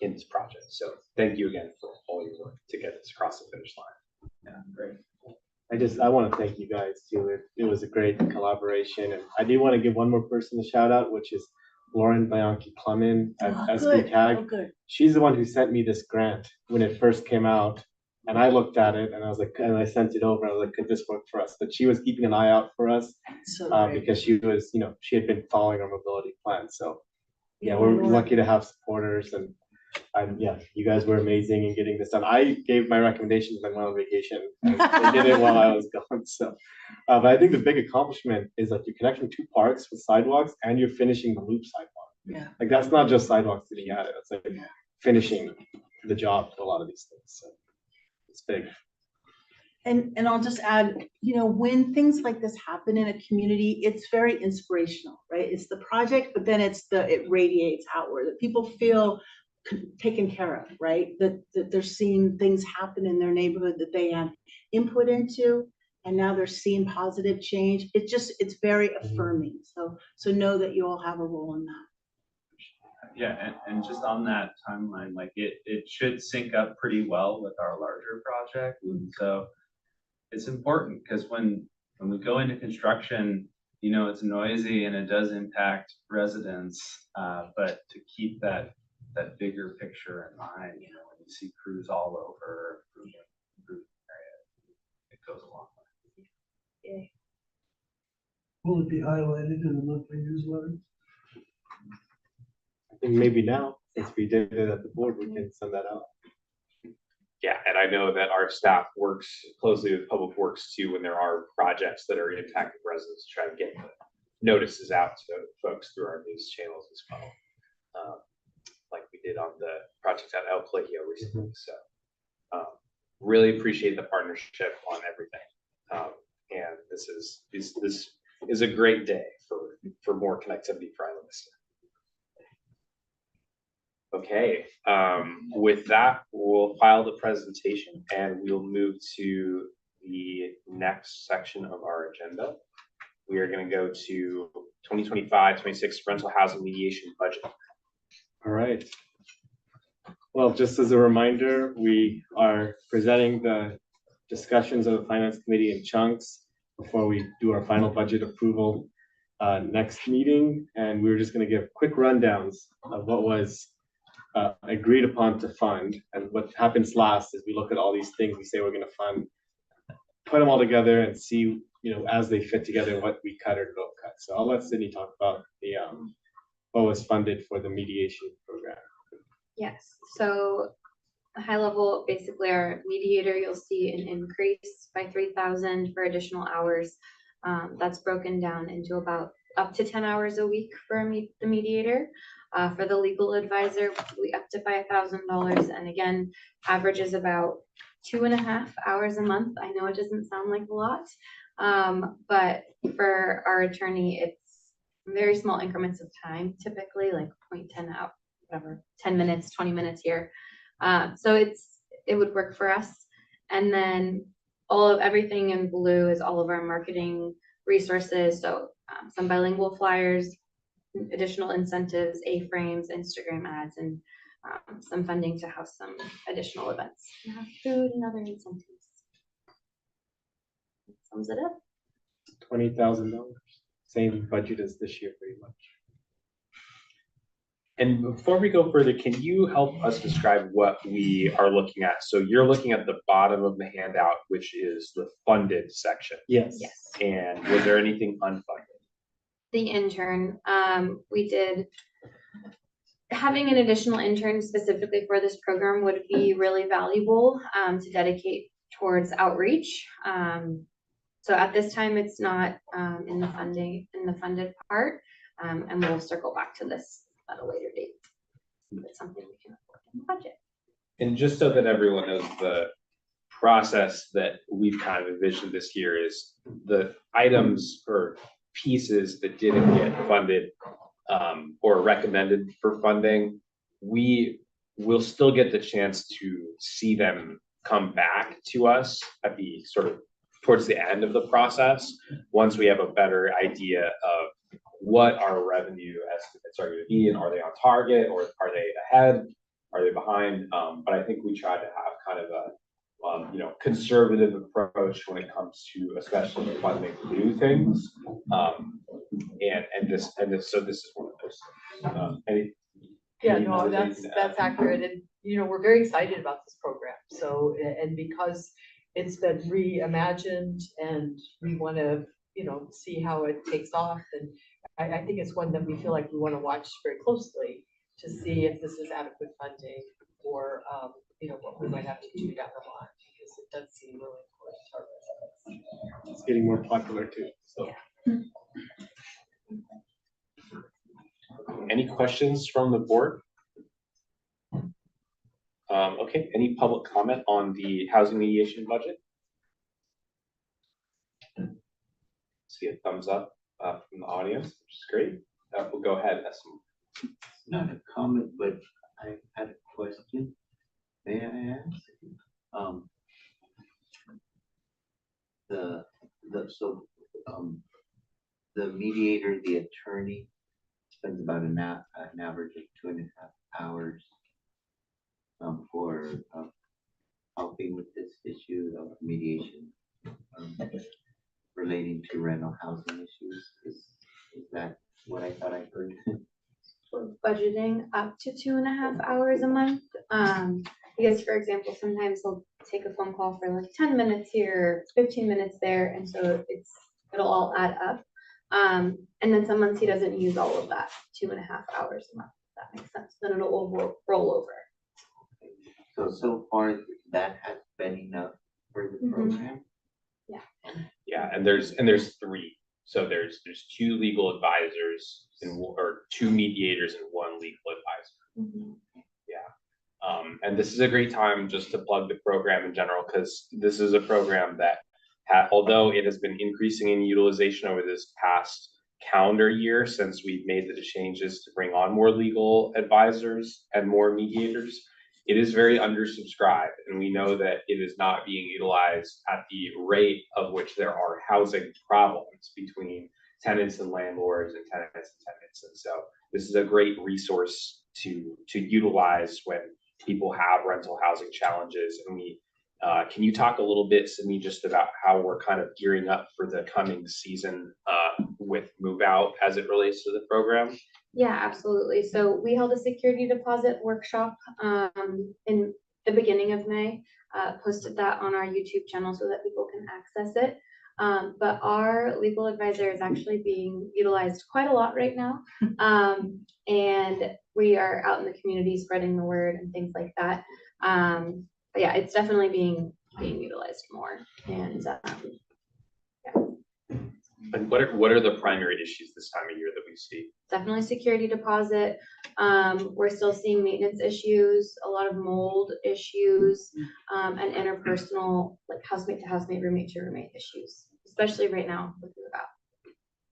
in this project. So thank you again for all your work to get this across the finish line. Yeah, great. I want to thank you guys too. It was a great collaboration, and I do want to give one more person a shout out, which is Lauren Bianchi Clement at SB Tag. Good. She's the one who sent me this grant when it first came out, and I looked at it and I was like, and I sent it over. I was like, could this work for us? But she was keeping an eye out for us because she was, she had been following our mobility plan. So yeah, we're lucky to have supporters, and yeah, you guys were amazing in getting this done. I gave my recommendations and went on vacation. And they did it while I was gone. So, but I think the big accomplishment is like you're connecting two parks with sidewalks, and you're finishing the loop sidewalk. Yeah. Like that's not just sidewalks sitting at it. It's like finishing the job to a lot of these things. So it's big. And I'll just add, when things like this happen in a community, it's very inspirational, right? It's the project, but then it radiates outward, that people feel taken care of, right? That they're seeing things happen in their neighborhood that they had input into, and now they're seeing positive change. It's very affirming. So know that you all have a role in that. Yeah, and just on that timeline, like it should sync up pretty well with our larger project. And so it's important because when we go into construction, it's noisy and it does impact residents, but to keep that bigger picture in mind, when you see crews all over improving area, it goes a long way. Will it be highlighted in the monthly newsletter? I think maybe now, since we did it at the board, we can send that out. Yeah, and I know that our staff works closely with Public Works too when there are projects that are impacting residents to try to get the notices out to folks through our news channels as well. Like we did on the project at El Colegio recently. So really appreciate the partnership on everything. And this is a great day for more connectivity for Isla Vista. Okay, with that, we'll file the presentation and we'll move to the next section of our agenda. We are going to go to 2025-26 rental housing mediation budget. All right. Well, just as a reminder, we are presenting the discussions of the Finance Committee in chunks before we do our final budget approval next meeting. And we're just going to give quick rundowns of what was agreed upon to fund. And what happens last is we look at all these things we say we're going to fund, put them all together and see, as they fit together, what we cut or don't cut. So I'll let Sydney talk about the what was funded for the mediation program. Yes, so high level, basically our mediator, you'll see an increase by 3,000 for additional hours. That's broken down into about up to 10 hours a week for the mediator. For the legal advisor, we upped it by $1,000, and again, averages about 2.5 hours a month. I know it doesn't sound like a lot, but for our attorney, it's very small increments of time, typically like 0.10 out, whatever, 10 minutes, 20 minutes here. So it would work for us. And then everything in blue is all of our marketing resources. So some bilingual flyers, additional incentives, A-frames, Instagram ads, and some funding to house some additional events, and have food and other incentives. That sums it up. $20,000, same budget as this year, pretty much. And before we go further, can you help us describe what we are looking at? So you're looking at the bottom of the handout, which is the funded section. Yes. Yes. And was there anything unfunded? The intern, we did, having an additional intern specifically for this program would be really valuable to dedicate towards outreach. So at this time, it's not in the funded part, and we'll circle back to this at a later date. It's something we can afford in the budget. And just so that everyone knows, the process that we've kind of envisioned this year is the items or pieces that didn't get funded or recommended for funding, we will still get the chance to see them come back to us at the sort of towards the end of the process, once we have a better idea of what our revenue estimates are going to be, and are they on target, or are they ahead, are they behind? But I think we try to have kind of a conservative approach when it comes to especially funding new things. So this is one of those. Yeah, no, that's accurate. And, we're very excited about this program. So, and because it's been reimagined and we want to, see how it takes off. And I think it's one that we feel like we want to watch very closely to see if this is adequate funding or, what we might have to do down the line, because it does seem really important to our residents. It's getting more popular too, so. Yeah. Any questions from the board? Okay, any public comment on the housing mediation budget? See a thumbs up from the audience, which is great. We'll go ahead. Not a comment, but I had a question. May I ask? The mediator, the attorney, spends about an average of 2.5 hours for helping with this issue of mediation relating to rental housing issues. Is that what I thought I heard? We're budgeting up to 2.5 hours a month. Because for example, sometimes they'll take a phone call for like 10 minutes here, 15 minutes there, and so it'll all add up. And then some months he doesn't use all of that 2.5 hours a month, if that makes sense. Then it'll roll over. So far that has been enough for the program? Yeah. Yeah, and there's three. So there's 2 legal advisors or 2 mediators and 1 legal advisor. Yeah. And this is a great time just to plug the program in general, because this is a program that although it has been increasing in utilization over this past calendar year since we've made the changes to bring on more legal advisors and more mediators, it is very undersubscribed, and we know that it is not being utilized at the rate of which there are housing problems between tenants and landlords and tenants and tenants. And so this is a great resource to utilize when people have rental housing challenges. And can you talk a little bit, Sydney, just about how we're kind of gearing up for the coming season with move out as it relates to the program? Yeah, absolutely. So we held a security deposit workshop in the beginning of May, posted that on our YouTube channel so that people can access it. But our legal advisor is actually being utilized quite a lot right now. And we are out in the community spreading the word and things like that. But yeah, it's definitely being utilized more. And And what are the primary issues this time of year that we see? definitely security deposit. We're still seeing maintenance issues, a lot of mold issues, and interpersonal, like housemate to housemate, roommate to roommate issues, especially right now with move out.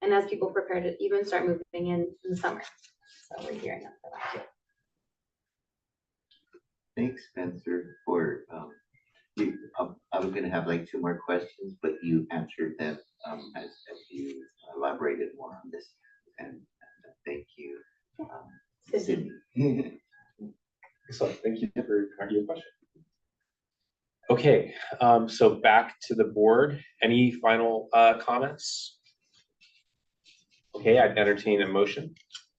And as people prepare to even start moving in the summer. So we're gearing up for that too. Thanks, Spencer, for I was gonna have like 2 more questions, but you answered them as you elaborated more on this, and thank you, Sydney. Thank you for your question. Okay, so back to the board. Any final comments? Okay, I'd entertain a motion.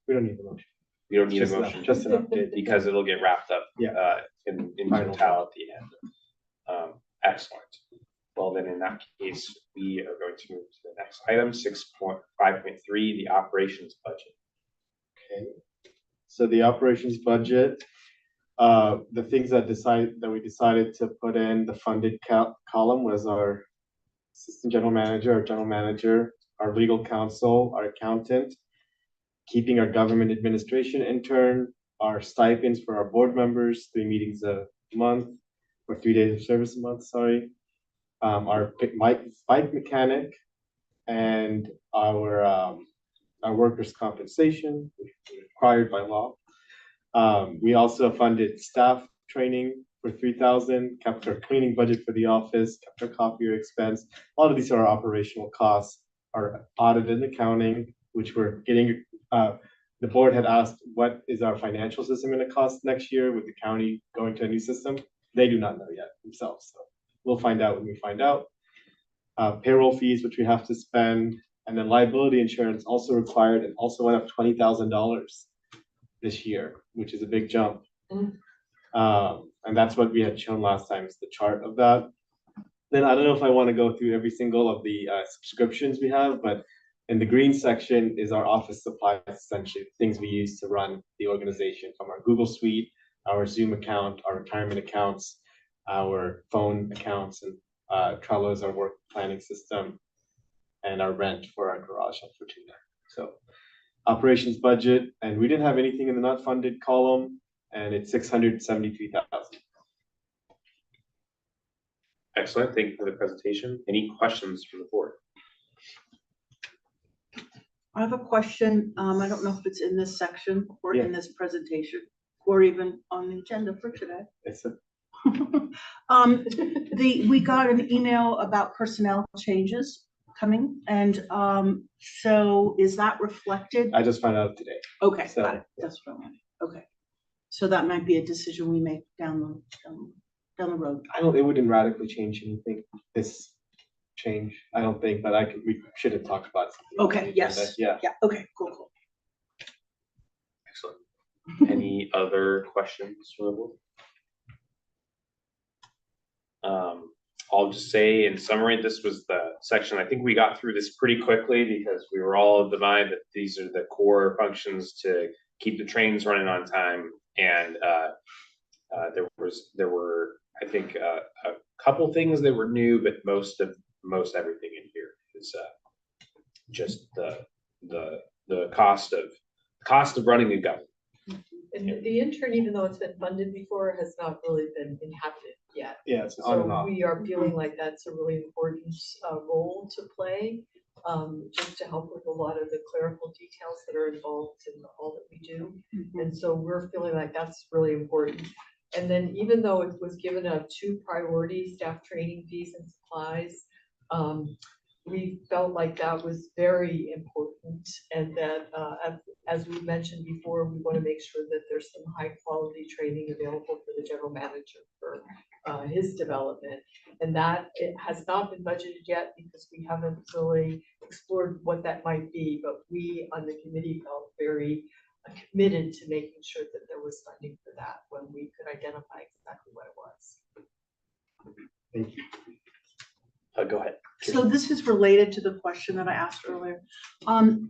We don't need the motion. We don't need a Just an- motion. just an update. Because it'll get wrapped up in Final. totality at the end. Excellent. Well, then in that case, we are going to move to the next item, 6.5.3, the operations budget. Okay. So the operations budget, the things that we decided to put in the funded column was our assistant general manager, our general manager, our legal counsel, our accountant, keeping our government administration intern, our stipends for our board members, 3 meetings a month, or 3 days of service a month, sorry. Our bike mechanic, and our workers' compensation, which is required by law. We also funded staff training for 3,000, kept our cleaning budget for the office, kept our copier expense. A lot of these are our operational costs, our audit and accounting, which we're getting. The board had asked, what is our financial system going to cost next year with the county going to a new system? They do not know yet themselves, so we'll find out when we find out. Payroll fees, which we have to spend, and then liability insurance also required and also went up $20,000 this year, which is a big jump. And that's what we had shown last time, is the chart of that. Then I don't know if I want to go through every single of the subscriptions we have, but in the green section is our office supplies, essentially things we use to run the organization, from our Google Suite, our Zoom account, our retirement accounts, our phone accounts, and Trello is our work planning system, and our rent for our garage on Fortuna. So operations budget, and we didn't have anything in the not funded column, and it's 673,000. Excellent. Thank you for the presentation. Any questions from the board? I have a question. I don't know if it's in this section or Yeah. in this presentation, or even on the agenda for today. It's a We got an email about personnel changes coming, and so is that reflected? I just found out today. Okay, So, got it. That's what I wanted. Okay. So that might be a decision we make down the road. It wouldn't radically change anything, this change, I don't think, but we should have talked about something. Okay, yes. Yeah. Yeah, okay, cool. Excellent. Any other questions from the board? I'll just say in summary, this was the section, I think we got through this pretty quickly because we were all of the mind that these are the core functions to keep the trains running on time. And there were, I think, a couple things that were new, but most everything in here is just the cost of running a government. And the intern, even though it's been funded before, has not really been inhabited yet. Yeah, it's on and So off. we are feeling like that's a really important role to play, just to help with a lot of the clerical details that are involved in all that we do. And so we're feeling like that's really important. And then even though it was given a 2 priority, staff training fees and supplies, we felt like that was very important, and that as we mentioned before, we want to make sure that there's some high quality training available for the general manager for his development. And that it has not been budgeted yet because we haven't really explored what that might be, but we on the committee felt very committed to making sure that there was funding for that when we could identify exactly what it was. Thank you. Go ahead. So this is related to the question that I asked earlier.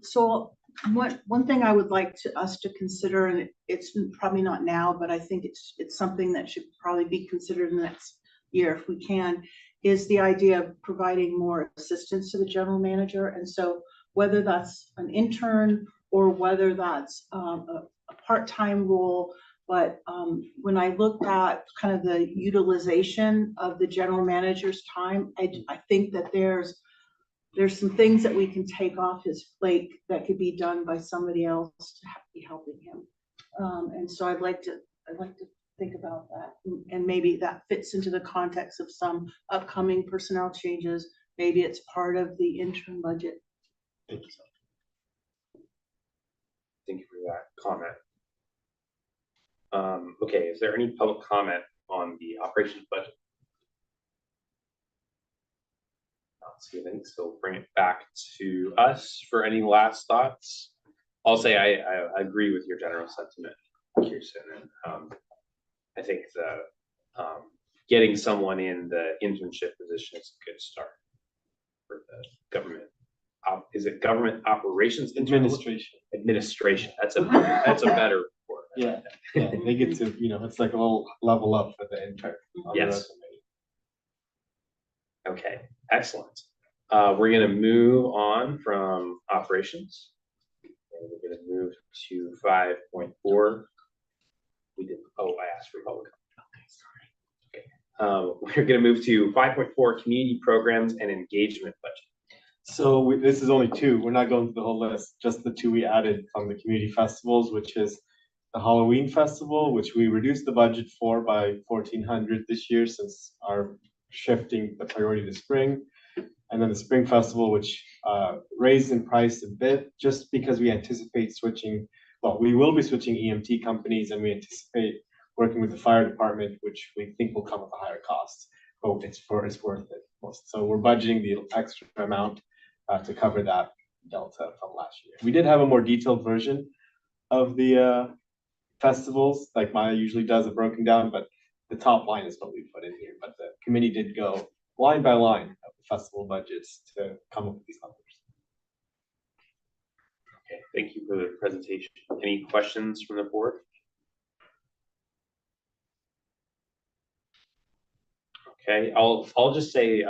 So one thing I would like us to consider, and it's probably not now, but I think it's something that should probably be considered in the next year if we can, is the idea of providing more assistance to the general manager. And so whether that's an intern or whether that's a part-time role, but when I looked at kind of the utilization of the general manager's time, I think that there's some things that we can take off his plate that could be done by somebody else to be helping him. And so I'd like to think about that, and maybe that fits into the context of some upcoming personnel changes. Maybe it's part of the interim budget. Thank you. Thank you for that comment. Okay, is there any public comment on the operations budget? Not seeing any, so bring it back to us for any last thoughts. I'll say I agree with your general sentiment, Kirsten, and I think the getting someone in the internship position is a good start for the government. Is it government operations Administration. Administration? That's a better word. Yeah, yeah, they get to, it's like a little level up for the intern. On the Yes. resume. Okay, excellent. We're gonna move on from operations. And we're gonna move to 5.4. We did, I asked for public. Okay, sorry. Okay, we're gonna move to 5.4, community programs and engagement budget. So this is only two. We're not going through the whole list, just the two we added from the community festivals, which is the Halloween festival, which we reduced the budget for by 1,400 this year since our shifting the priority to spring. And then the spring festival, which raised in price a bit just because we anticipate switching. Well, we will be switching EMT companies and we anticipate working with the fire department, which we think will come with a higher cost. But it's worth it. So we're budgeting the extra amount to cover that delta from last year. We did have a more detailed version of the festivals, like Maya usually does it broken down, but the top line is what we put in here. But the committee did go line by line of the festival budgets to come up with these numbers. Okay, thank you for the presentation. Any questions from the board? Okay, I'll just say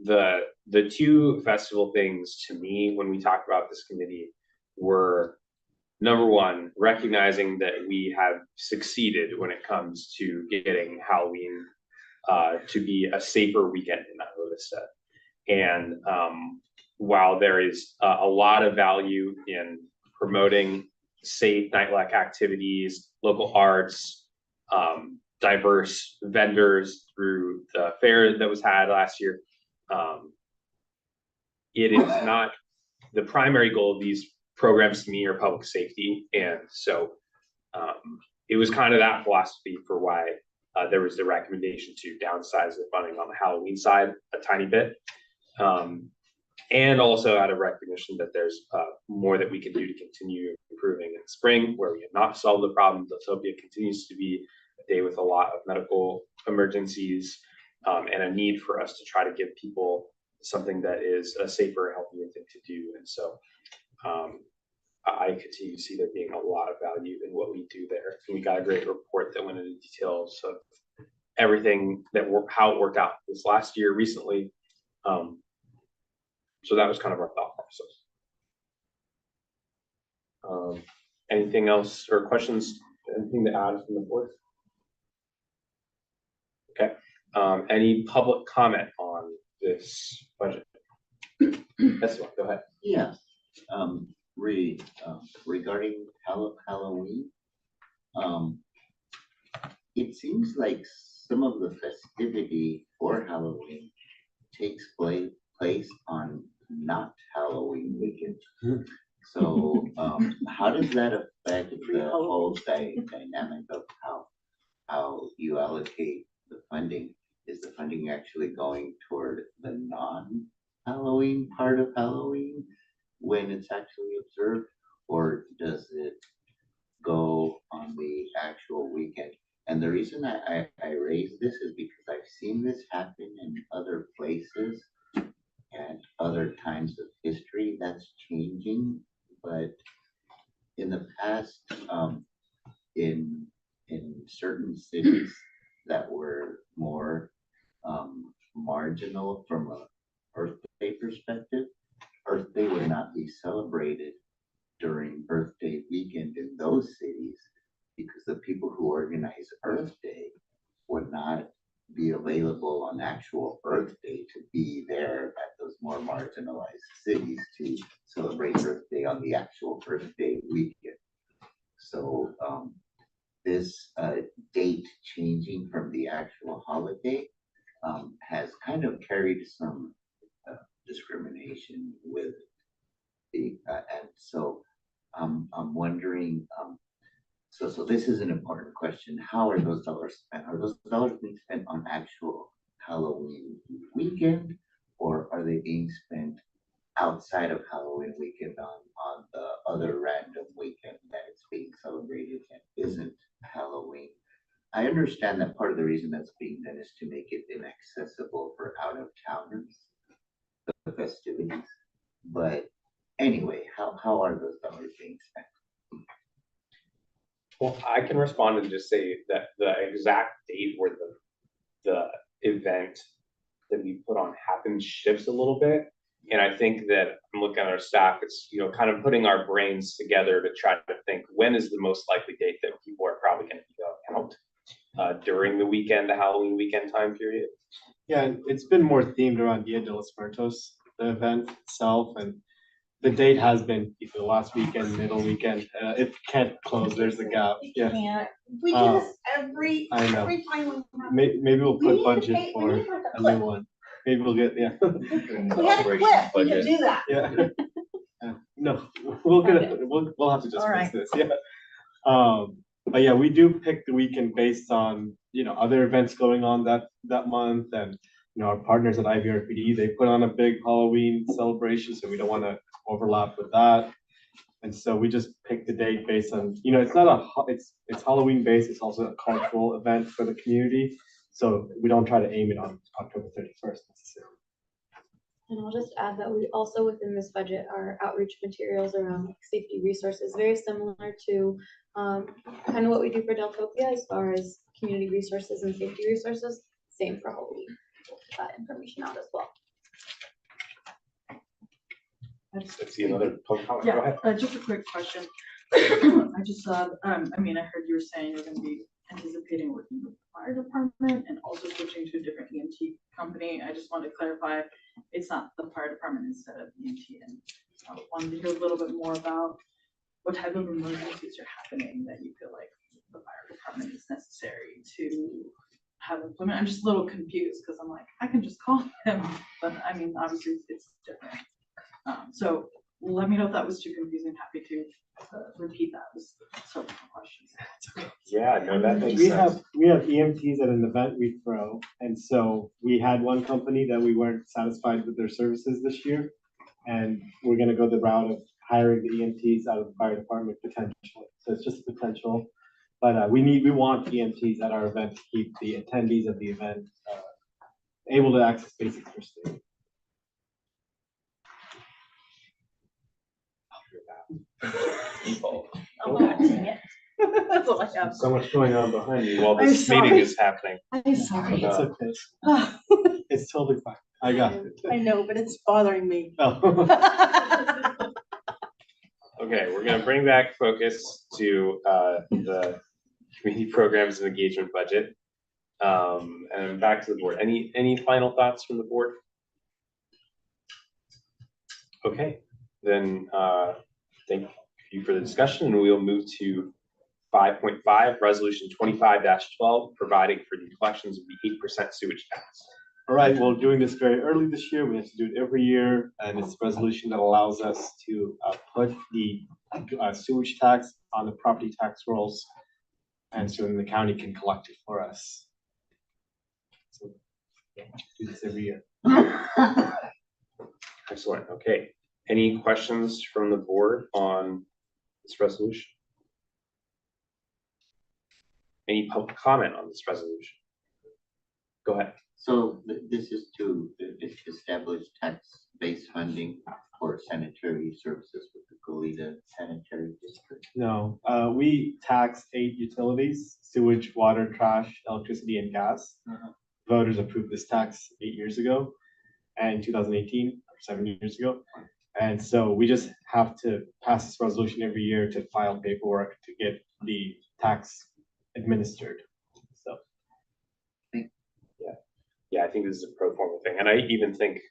the two festival things to me when we talk about this committee were, number one, recognizing that we have succeeded when it comes to getting Halloween to be a safer weekend in Isla Vista. And while there is a lot of value in promoting safe nightlife activities, local arts, diverse vendors through the fair that was had last year, it is not the primary goal of these programs to me are public safety. And so it was kind of that philosophy for why there was the recommendation to downsize the funding on the Halloween side a tiny bit. And also out of recognition that there's more that we can do to continue improving in spring where we have not solved the problem. Dotopia continues to be a day with a lot of medical emergencies and a need for us to try to give people something that is a safer, healthier thing to do. And so I continue to see there being a lot of value in what we do there. And we got a great report that went into details of everything how it worked out this last year recently. So that was kind of our thought process. Anything else or questions? Anything to add from the board? Okay. Any public comment on this budget? Yes, go ahead. Yeah. Regarding Halloween, it seems like some of the festivity for Halloween takes place on not Halloween weekend. So how does that affect the whole dynamic of how you allocate the funding? Is the funding actually going toward the non-Halloween part of Halloween when it's actually observed, or does it go on the actual weekend? And the reason I raise this is because I've seen this happen in other places and other times of history. That's changing, but in the past, in certain cities that were more marginal from a Earth Day perspective, Earth Day would not be celebrated during Earth Day weekend in those cities because the people who organize Earth Day would not be available on actual Earth Day to be there at those more marginalized cities to celebrate Earth Day on the actual Earth Day weekend. So this date changing from the actual holiday has kind of carried some discrimination with the, and so I'm wondering, So this is an important question. How are those dollars spent? Are those dollars being spent on actual Halloween weekend? Or are they being spent outside of Halloween weekend on the other random weekend that it's being celebrated and isn't Halloween? I understand that part of the reason that's being done is to make it inaccessible for out-of-towners, the festivities. But anyway, how are those dollars being spent? Well, I can respond and just say that the exact date where the event that we put on happens shifts a little bit. And I think that I'm looking at our staff, it's, you know, kind of putting our brains together to try to think when is the most likely date that people are probably going to be going out during the weekend, the Halloween weekend time period. Yeah, it's been more themed around Dia de los Muertos, the event itself, and the date has been either the last weekend, middle weekend. It can't close, there's a gap. Yeah. Can't. We do this every I know. time we have. Maybe we'll We put need to budget pay- we for need like a a clip. new one. Maybe we'll get, yeah. We had a clip, we can do that. Yeah. No, we'll get it, we'll have to just All fix right. this, yeah. But yeah, we do pick the weekend based on, you know, other events going on that month, and, you know, our partners at IVRPD, they put on a big Halloween celebration, so we don't want to overlap with that. And so we just pick the date based on, you know, it's not it's Halloween based, it's also a cultural event for the community. So we don't try to aim it on October 31st necessarily. And I'll just add that we also within this budget are outreach materials around like safety resources, very similar to kind of what we do for Deltopia as far as community resources and safety resources. Same for Halloween. We'll put that information out as well. Let's see another public comment. Go Yeah, ahead. just a quick question. I just saw, I mean, I heard you were saying you're gonna be anticipating working with the fire department and also switching to a different EMT company. I just wanted to clarify, it's not the fire department instead of EMT. And I wanted to hear a little bit more about what type of emergencies are happening that you feel like the fire department is necessary to have implement. I'm just a little confused because I'm like, I can just call him, but I mean, obviously it's different. So let me know if that was too confusing. Happy to repeat that. Was several questions. Yeah, no, that makes We sense. have EMTs at an event we throw, and so we had one company that we weren't satisfied with their services this year, and we're gonna go the route of hiring the EMTs out of the fire department potentially. So it's just potential, but we want EMTs at our event to keep the attendees of the event able to access basic first aid. Oh, dang it. That's all I have. So much going on behind you while I'm this meeting sorry. is happening. I'm sorry. It's okay. It's totally fine. I got it. I know, but it's bothering me. Oh. Okay, we're gonna bring back focus to the community programs and engagement budget. And back to the board. Any final thoughts from the board? Okay, then thank you for the discussion, and we'll move to 5.5, resolution 25-12, providing for the collections of the 8% sewage tax. All right, well, doing this very early this year, we have to do it every year, and it's a resolution that allows us to put the sewage tax on the property tax rolls, and so then the county can collect it for us. So yeah, do this every year. Excellent, okay. Any questions from the board on this resolution? Any public comment on this resolution? Go ahead. So this is to establish tax-based funding for sanitary services with the Goleta Sanitary District. No, we tax 8 utilities: sewage, water, trash, electricity, and gas. Voters approved this tax 8 years ago, and in 2018, or 7 years ago. And so we just have to pass this resolution every year to file paperwork to get the tax administered. So. Yeah, I think this is a pro forma thing, and I even think,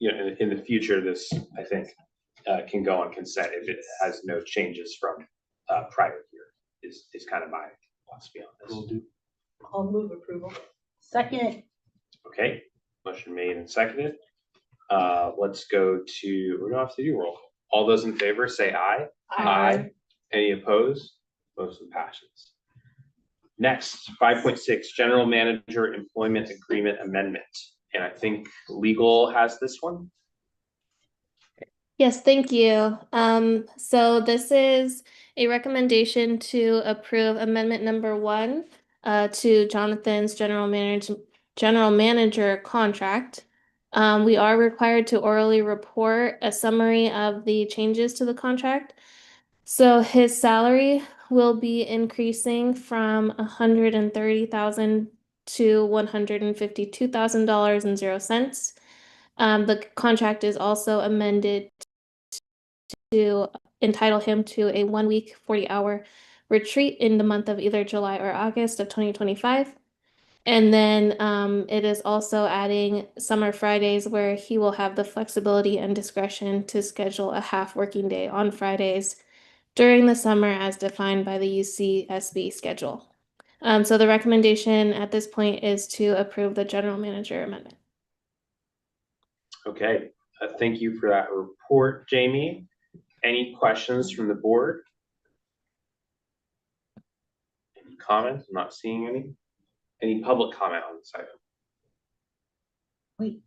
you know, in the future, this I think can go on consent if it has no changes from prior year. Is kind of my philosophy on this. Will do. I'll move approval. Second. Okay, motion made and seconded. Let's go to. We don't have to do roll call. All those in favor say aye. Aye. Any opposed? Motion passes. Next, 5.6, General Manager Employment Agreement Amendment. And I think legal has this one. Yes, thank you. So this is a recommendation to approve amendment number 1 to Jonathan's general manager contract. We are required to orally report a summary of the changes to the contract. So his salary will be increasing from $130,000 to $152,000.00. The contract is also amended to entitle him to a 1-week, 40-hour retreat in the month of either July or August of 2025. And then it is also adding summer Fridays where he will have the flexibility and discretion to schedule a half working day on Fridays during the summer as defined by the UCSB schedule. So the recommendation at this point is to approve the general manager amendment. Okay, thank you for that report, Jamie. Any questions from the board? Any comments? I'm not seeing any. Any public comment on this item? Wait,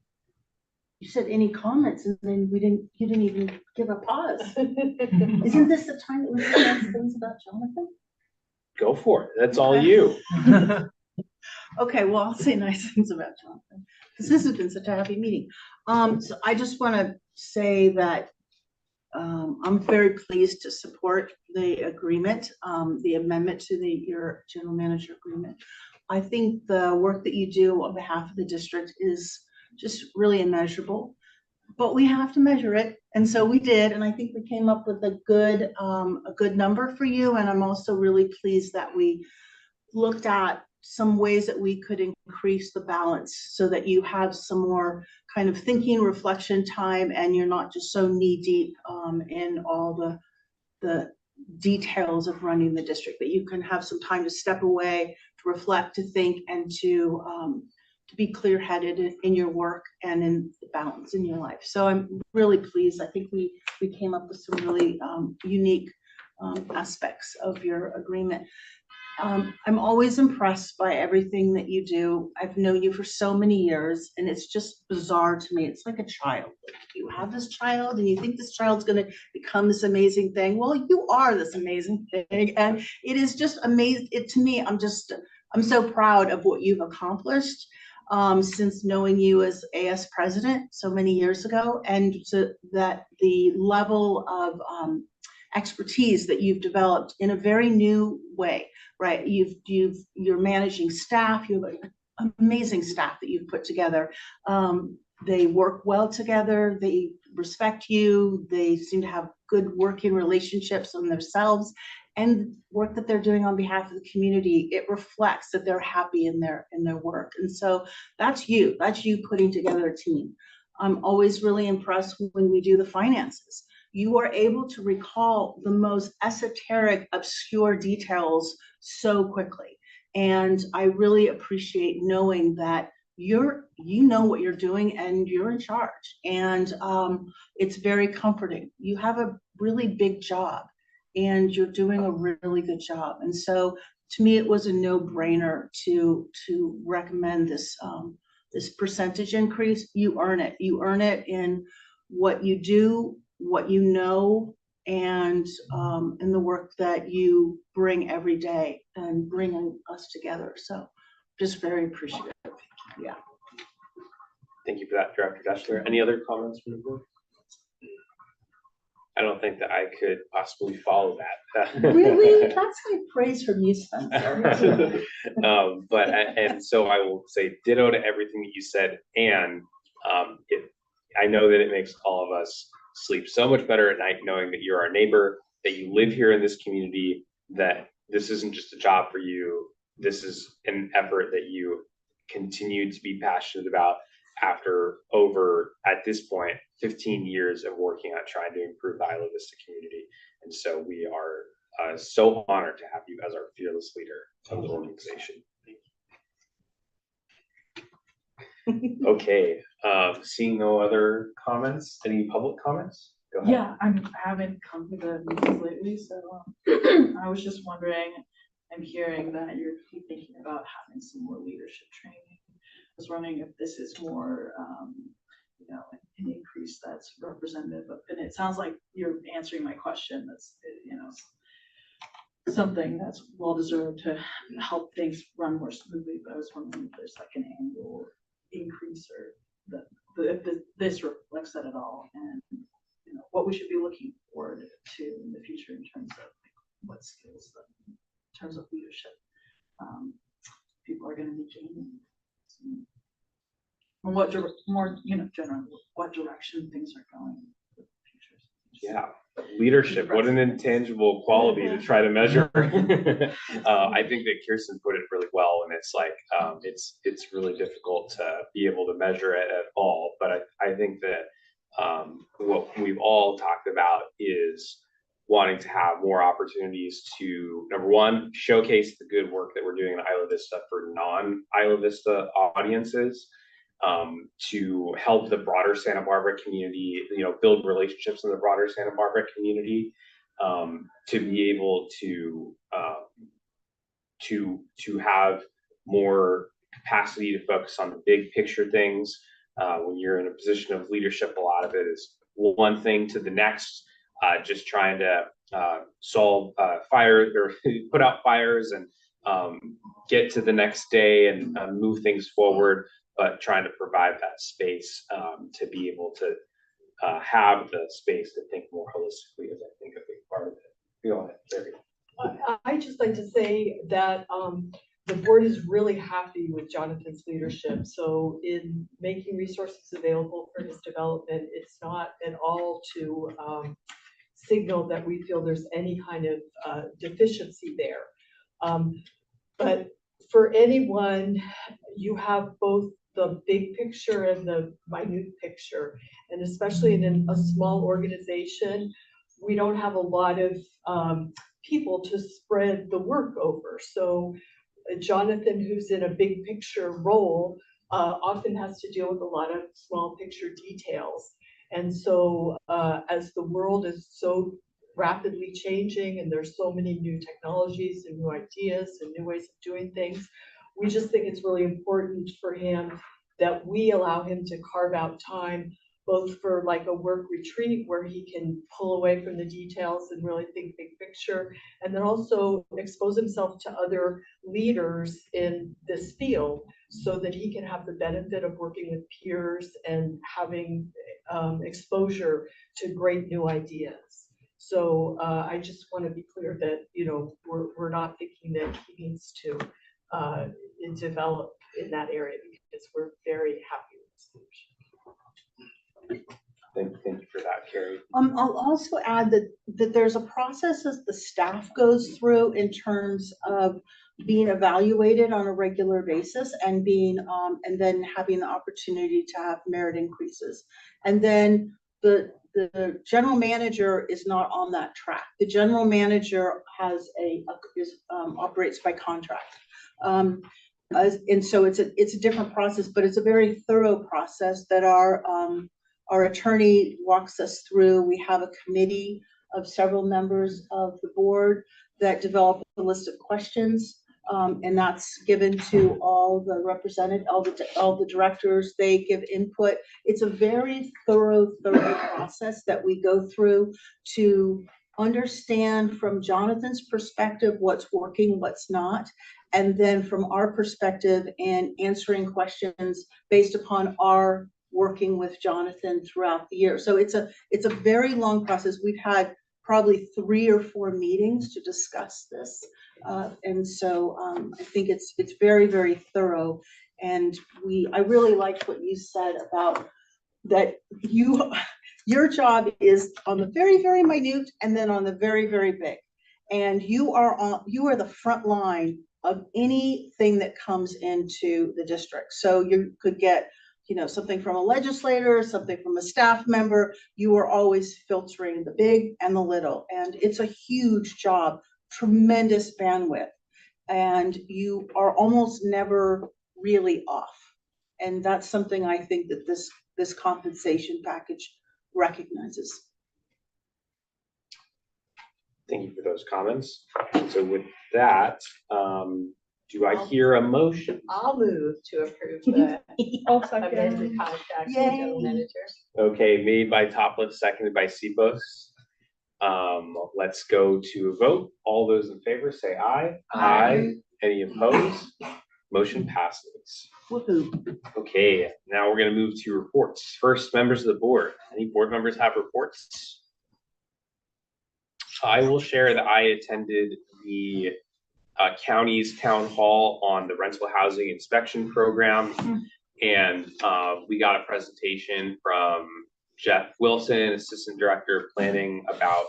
you said any comments and then you didn't even give a pause. Isn't this the time that we say nice things about Jonathan? Go for it. That's all you. Okay, well, I'll say nice things about Jonathan, because this has been such a happy meeting. So I just want to say that I'm very pleased to support the agreement, the amendment to your general manager agreement. I think the work that you do on behalf of the district is just really immeasurable, but we have to measure it. And so we did, and I think we came up with a good number for you. And I'm also really pleased that we looked at some ways that we could increase the balance so that you have some more kind of thinking, reflection time, and you're not just so knee deep in all the details of running the district, that you can have some time to step away, to reflect, to think, and to be clear-headed in your work and in the balance in your life. So I'm really pleased. I think we came up with some really unique aspects of your agreement. I'm always impressed by everything that you do. I've known you for so many years, and it's just bizarre to me. It's like a child. You have this child and you think this child's going to become this amazing thing. Well, you are this amazing thing, and it is just amazing. To me, I'm so proud of what you've accomplished since knowing you as AS president so many years ago, and so that the level of expertise that you've developed in a very new way, right? You're managing staff. You have an amazing staff that you've put together. They work well together. They respect you. They seem to have good working relationships on themselves, and work that they're doing on behalf of the community. It reflects that they're happy in their work. And so that's you putting together a team. I'm always really impressed when we do the finances. You are able to recall the most esoteric, obscure details so quickly. And I really appreciate knowing that you know what you're doing and you're in charge. And it's very comforting. You have a really big job and you're doing a really good job. And so to me, it was a no-brainer to recommend this percentage increase. You earn it. You earn it in what you do, what you know, and in the work that you bring every day and bringing us together. So just very appreciative. Yeah. Thank you for that, Director Deschler. Any other comments from the board? I don't think that I could possibly follow that. Really? That's like praise from you, Spencer. And so I will say ditto to everything that you said. And I know that it makes all of us sleep so much better at night knowing that you're our neighbor, that you live here in this community, that this isn't just a job for you. This is an effort that you continue to be passionate about after over, at this point, 15 years of working on trying to improve the Isla Vista community. And so we are so honored to have you as our fearless leader of the organization. Okay, seeing no other comments, any public comments? Go ahead. Yeah, I haven't come to the meetings lately, so I was just wondering, I'm hearing that you're thinking about having some more leadership training. I was wondering if this is more, an increase that's representative of, and it sounds like you're answering my question, that's, something that's well deserved to help things run more smoothly, but I was wondering if there's like an annual increase or if this reflects that at all, and what we should be looking forward to in the future in terms of what skills, in terms of leadership, people are going to be gaining. And what generally, what direction things are going in the future. Yeah, leadership, what an intangible quality to try to measure. I think that Kirsten put it really well, and it's like, it's really difficult to be able to measure it at all. But I think that what we've all talked about is wanting to have more opportunities to, number one, showcase the good work that we're doing in Isla Vista for non-Isla Vista audiences. To help the broader Santa Barbara community, build relationships in the broader Santa Barbara community, to be able to have more capacity to focus on the big picture things. When you're in a position of leadership, a lot of it is one thing to the next, just trying to solve fires or put out fires and get to the next day and move things forward, but trying to provide that space to be able to have the space to think more holistically is, I think, a big part of it. Go ahead, Terry. I just like to say that the board is really happy with Jonathan's leadership. So in making resources available for his development, it's not at all to signal that we feel there's any kind of deficiency there. But for anyone, you have both the big picture and the minute picture. And especially in a small organization, we don't have a lot of people to spread the work over. So Jonathan, who's in a big picture role, often has to deal with a lot of small picture details. And so as the world is so rapidly changing and there's so many new technologies and new ideas and new ways of doing things, we just think it's really important for him that we allow him to carve out time, both for like a work retreat where he can pull away from the details and really think big picture, and then also expose himself to other leaders in this field so that he can have the benefit of working with peers and having exposure to great new ideas. So I just want to be clear that, we're not thinking that he needs to develop in that area, because we're very happy with this solution. Thank you for that, Carrie. I'll also add that there's a process as the staff goes through in terms of being evaluated on a regular basis and being and then having the opportunity to have merit increases. And then the general manager is not on that track. The general manager has operates by contract. And so it's a different process, but it's a very thorough process that our attorney walks us through. We have a committee of several members of the board that develop a list of questions, and that's given to all the directors. They give input. It's a very thorough process that we go through to understand from Jonathan's perspective what's working, what's not, and then from our perspective and answering questions based upon our working with Jonathan throughout the year. So it's a very long process. We've had probably 3 or 4 meetings to discuss this. And so I think it's very, very thorough. And I really liked what you said about that your job is on the very, very minute and then on the very, very big. And you are the front line of anything that comes into the district. So you could get something from a legislator, something from a staff member. You are always filtering the big and the little. And it's a huge job, tremendous bandwidth. And you are almost never really off. And that's something I think that this compensation package recognizes. Thank you for those comments. So with that, do I hear a motion? I'll move to approve the I'll second. amended contract with the general manager. Okay, made by Topliff, seconded by Sebos. Let's go to a vote. All those in favor say aye. Aye. Any opposed? Motion passes. Woohoo. Okay, now we're gonna move to reports. First, members of the board. Any board members have reports? I will share that I attended the county's town hall on the rental housing inspection program. And we got a presentation from Jeff Wilson, Assistant Director of Planning, about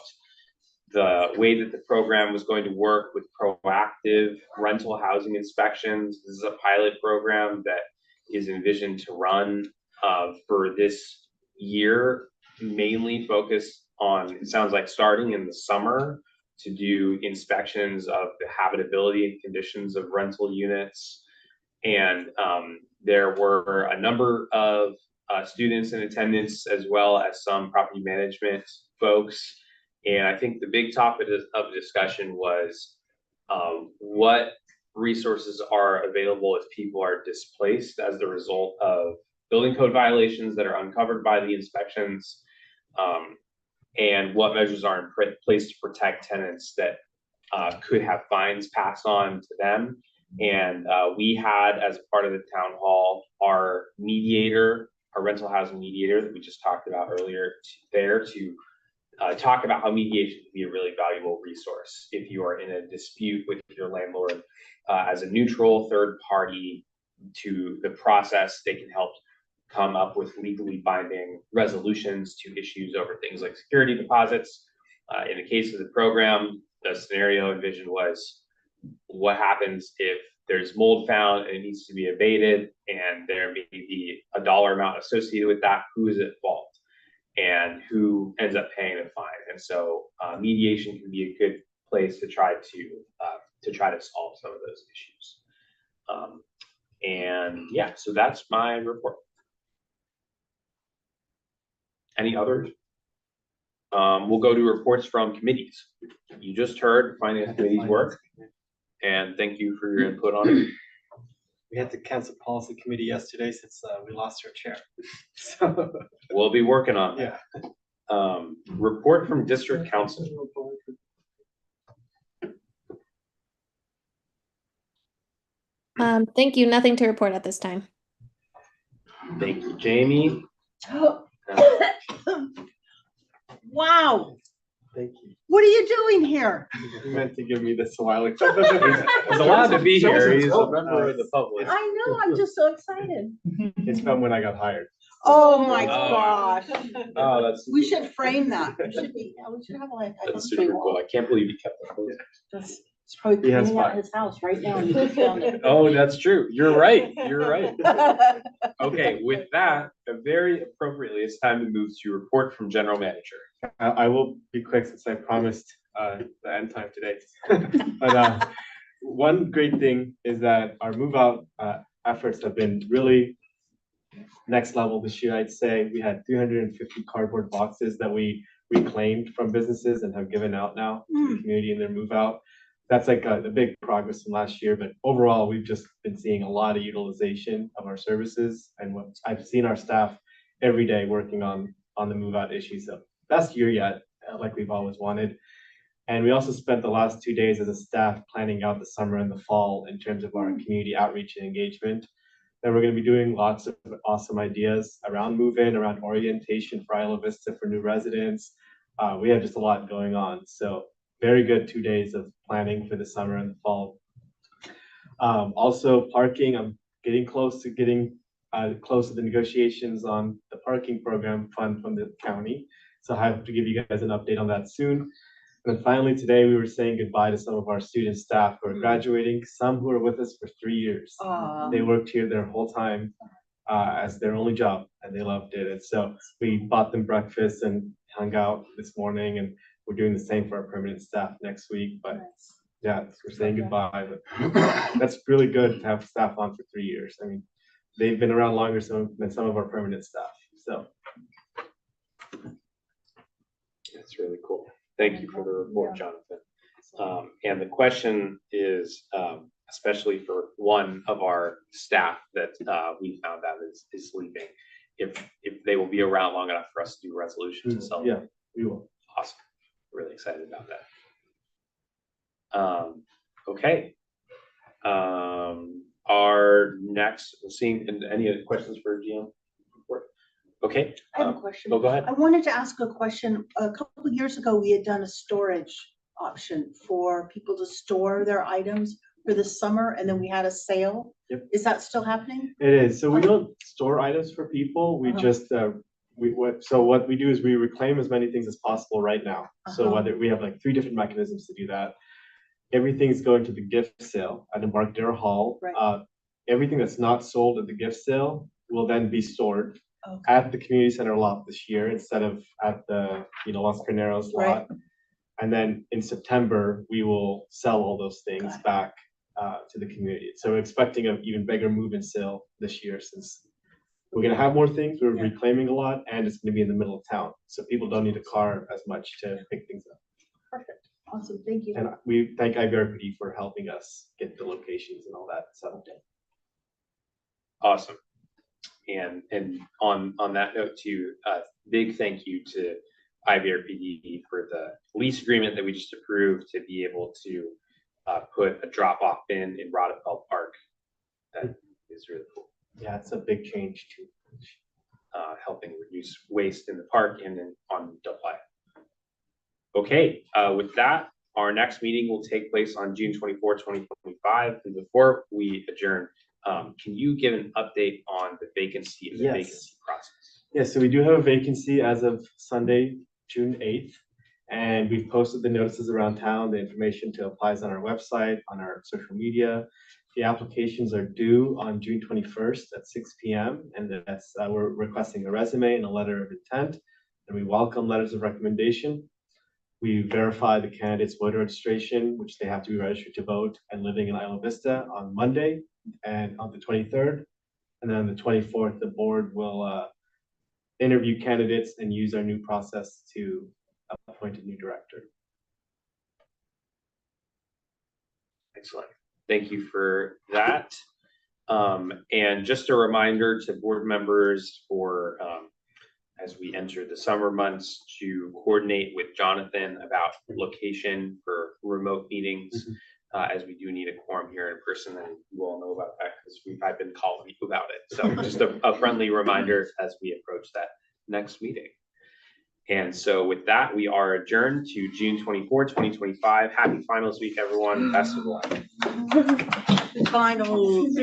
the way that the program was going to work with proactive rental housing inspections. This is a pilot program that is envisioned to run for this year, mainly focused on, it sounds like, starting in the summer to do inspections of the habitability and conditions of rental units. And there were a number of students in attendance, as well as some property management folks. And I think the big topic of discussion was what resources are available if people are displaced as the result of building code violations that are uncovered by the inspections, and what measures are in place to protect tenants that could have fines passed on to them. And we had, as part of the town hall, our mediator, our rental housing mediator that we just talked about earlier, to talk about how mediation can be a really valuable resource if you are in a dispute with your landlord. As a neutral third party to the process, they can help come up with legally binding resolutions to issues over things like security deposits. In the case of the program, the scenario envisioned was, what happens if there's mold found and it needs to be abated, and there may be a dollar amount associated with that? Who is at fault, and who ends up paying the fine? And so mediation can be a good place to try to solve some of those issues. And yeah, so that's my report. Any others? We'll go to reports from committees. You just heard Finance Committee's work, and thank you for your input on it. We had to cancel policy committee yesterday since we lost our chair. So we'll be working on that. Yeah. Report from district council. Thank you. Nothing to report at this time. Thank you, Jamie. Wow. thank you. What are you doing here? You meant to give me this a while ago. He's allowed to be here. He's a member of the public. I know, I'm just so excited. It's from when I got hired. Oh my gosh. Oh, that's We should frame that. We should have like. that's super cool. I can't believe you kept the photo. It's probably He has cleaning out five. his house right now. And he just found it. Oh, that's true. You're right. You're right. Okay, with that, very appropriately, it's time to move to report from general manager. I will be quick since I promised the end time today. But one great thing is that our move out efforts have been really next level this year. I'd say we had 350 cardboard boxes that we reclaimed from businesses and have given out now to the community in their move out. That's like a big progress from last year, but overall, we've just been seeing a lot of utilization of our services, and what I've seen our staff every day working on the move out issues. So best year yet, like we've always wanted. And we also spent the last 2 days as a staff planning out the summer and the fall in terms of our community outreach and engagement. Then we're going to be doing lots of awesome ideas around move-in, around orientation for Isla Vista for new residents. We have just a lot going on. So very good 2 days of planning for the summer and the fall. Also parking, I'm getting close to the negotiations on the parking program fund from the county. So I have to give you guys an update on that soon. And then finally today, we were saying goodbye to some of our student staff who are graduating, some who are with us for 3 years. They worked here their whole time as their only job, and they loved it. And so we bought them breakfast and hung out this morning, and we're doing the same for our permanent staff next week. But yeah, we're saying goodbye. But that's really good to have staff on for 3 years. I mean, they've been around longer than some of our permanent staff. So that's really cool. Thank you for the report, Jonathan. And the question is, especially for one of our staff that we found out is leaving, if they will be around long enough for us to do a resolution to sell. Yeah, we will. Awesome. Really excited about that. Okay. Our next, seeing any other questions for GM? Okay. I have a question. Oh, go ahead. I wanted to ask a question. A couple of years ago, we had done a storage option for people to store their items for the summer, and then we had a sale. Yep. Is that still happening? It is. So we don't store items for people. We just, what we do is we reclaim as many things as possible right now. So whether we have like 3 different mechanisms to do that. Everything's going to the gift sale at Embarcadero Hall. Right. Everything that's not sold at the gift sale will then be stored at the community center lot this year instead of at the, Los Carneros lot. Right. And then in September, we will sell all those things back to the community. So we're expecting an even bigger move-in sale this year since we're gonna have more things, we're reclaiming a lot, and it's gonna be in the middle of town. So people don't need a car as much to pick things up. Perfect. Awesome. Thank you. And we thank IVRPD for helping us get the locations and all that settled in. Awesome. And on that note too, big thank you to IVRPD for the lease agreement that we just approved to be able to put a drop-off bin in Rodapel Park. That is really cool. Yeah, it's a big change too. Helping reduce waste in the park and then on Delphi. Okay, with that, our next meeting will take place on June 24, 2025. And before we adjourn, can you give an update on the vacancy and the vacancy process? Yes, so we do have a vacancy as of Sunday, June 8th. And we've posted the notices around town. The information to apply is on our website, on our social media. The applications are due on June 21st at 6 p.m. And that's we're requesting a resume and a letter of intent. And we welcome letters of recommendation. We verify the candidate's voter registration, which they have to be registered to vote and living in Isla Vista on Monday and on the 23rd. And then on the 24th, the board will interview candidates and use our new process to appoint a new director. Excellent. Thank you for that. And just a reminder to board members for as we enter the summer months to coordinate with Jonathan about location for remote meetings, as we do need a quorum here in person, and you all know about that because I've been calling you about it. So just a friendly reminder as we approach that next meeting. And so with that, we are adjourned to June 24, 2025. Happy finals week, everyone. Best of luck. Finals.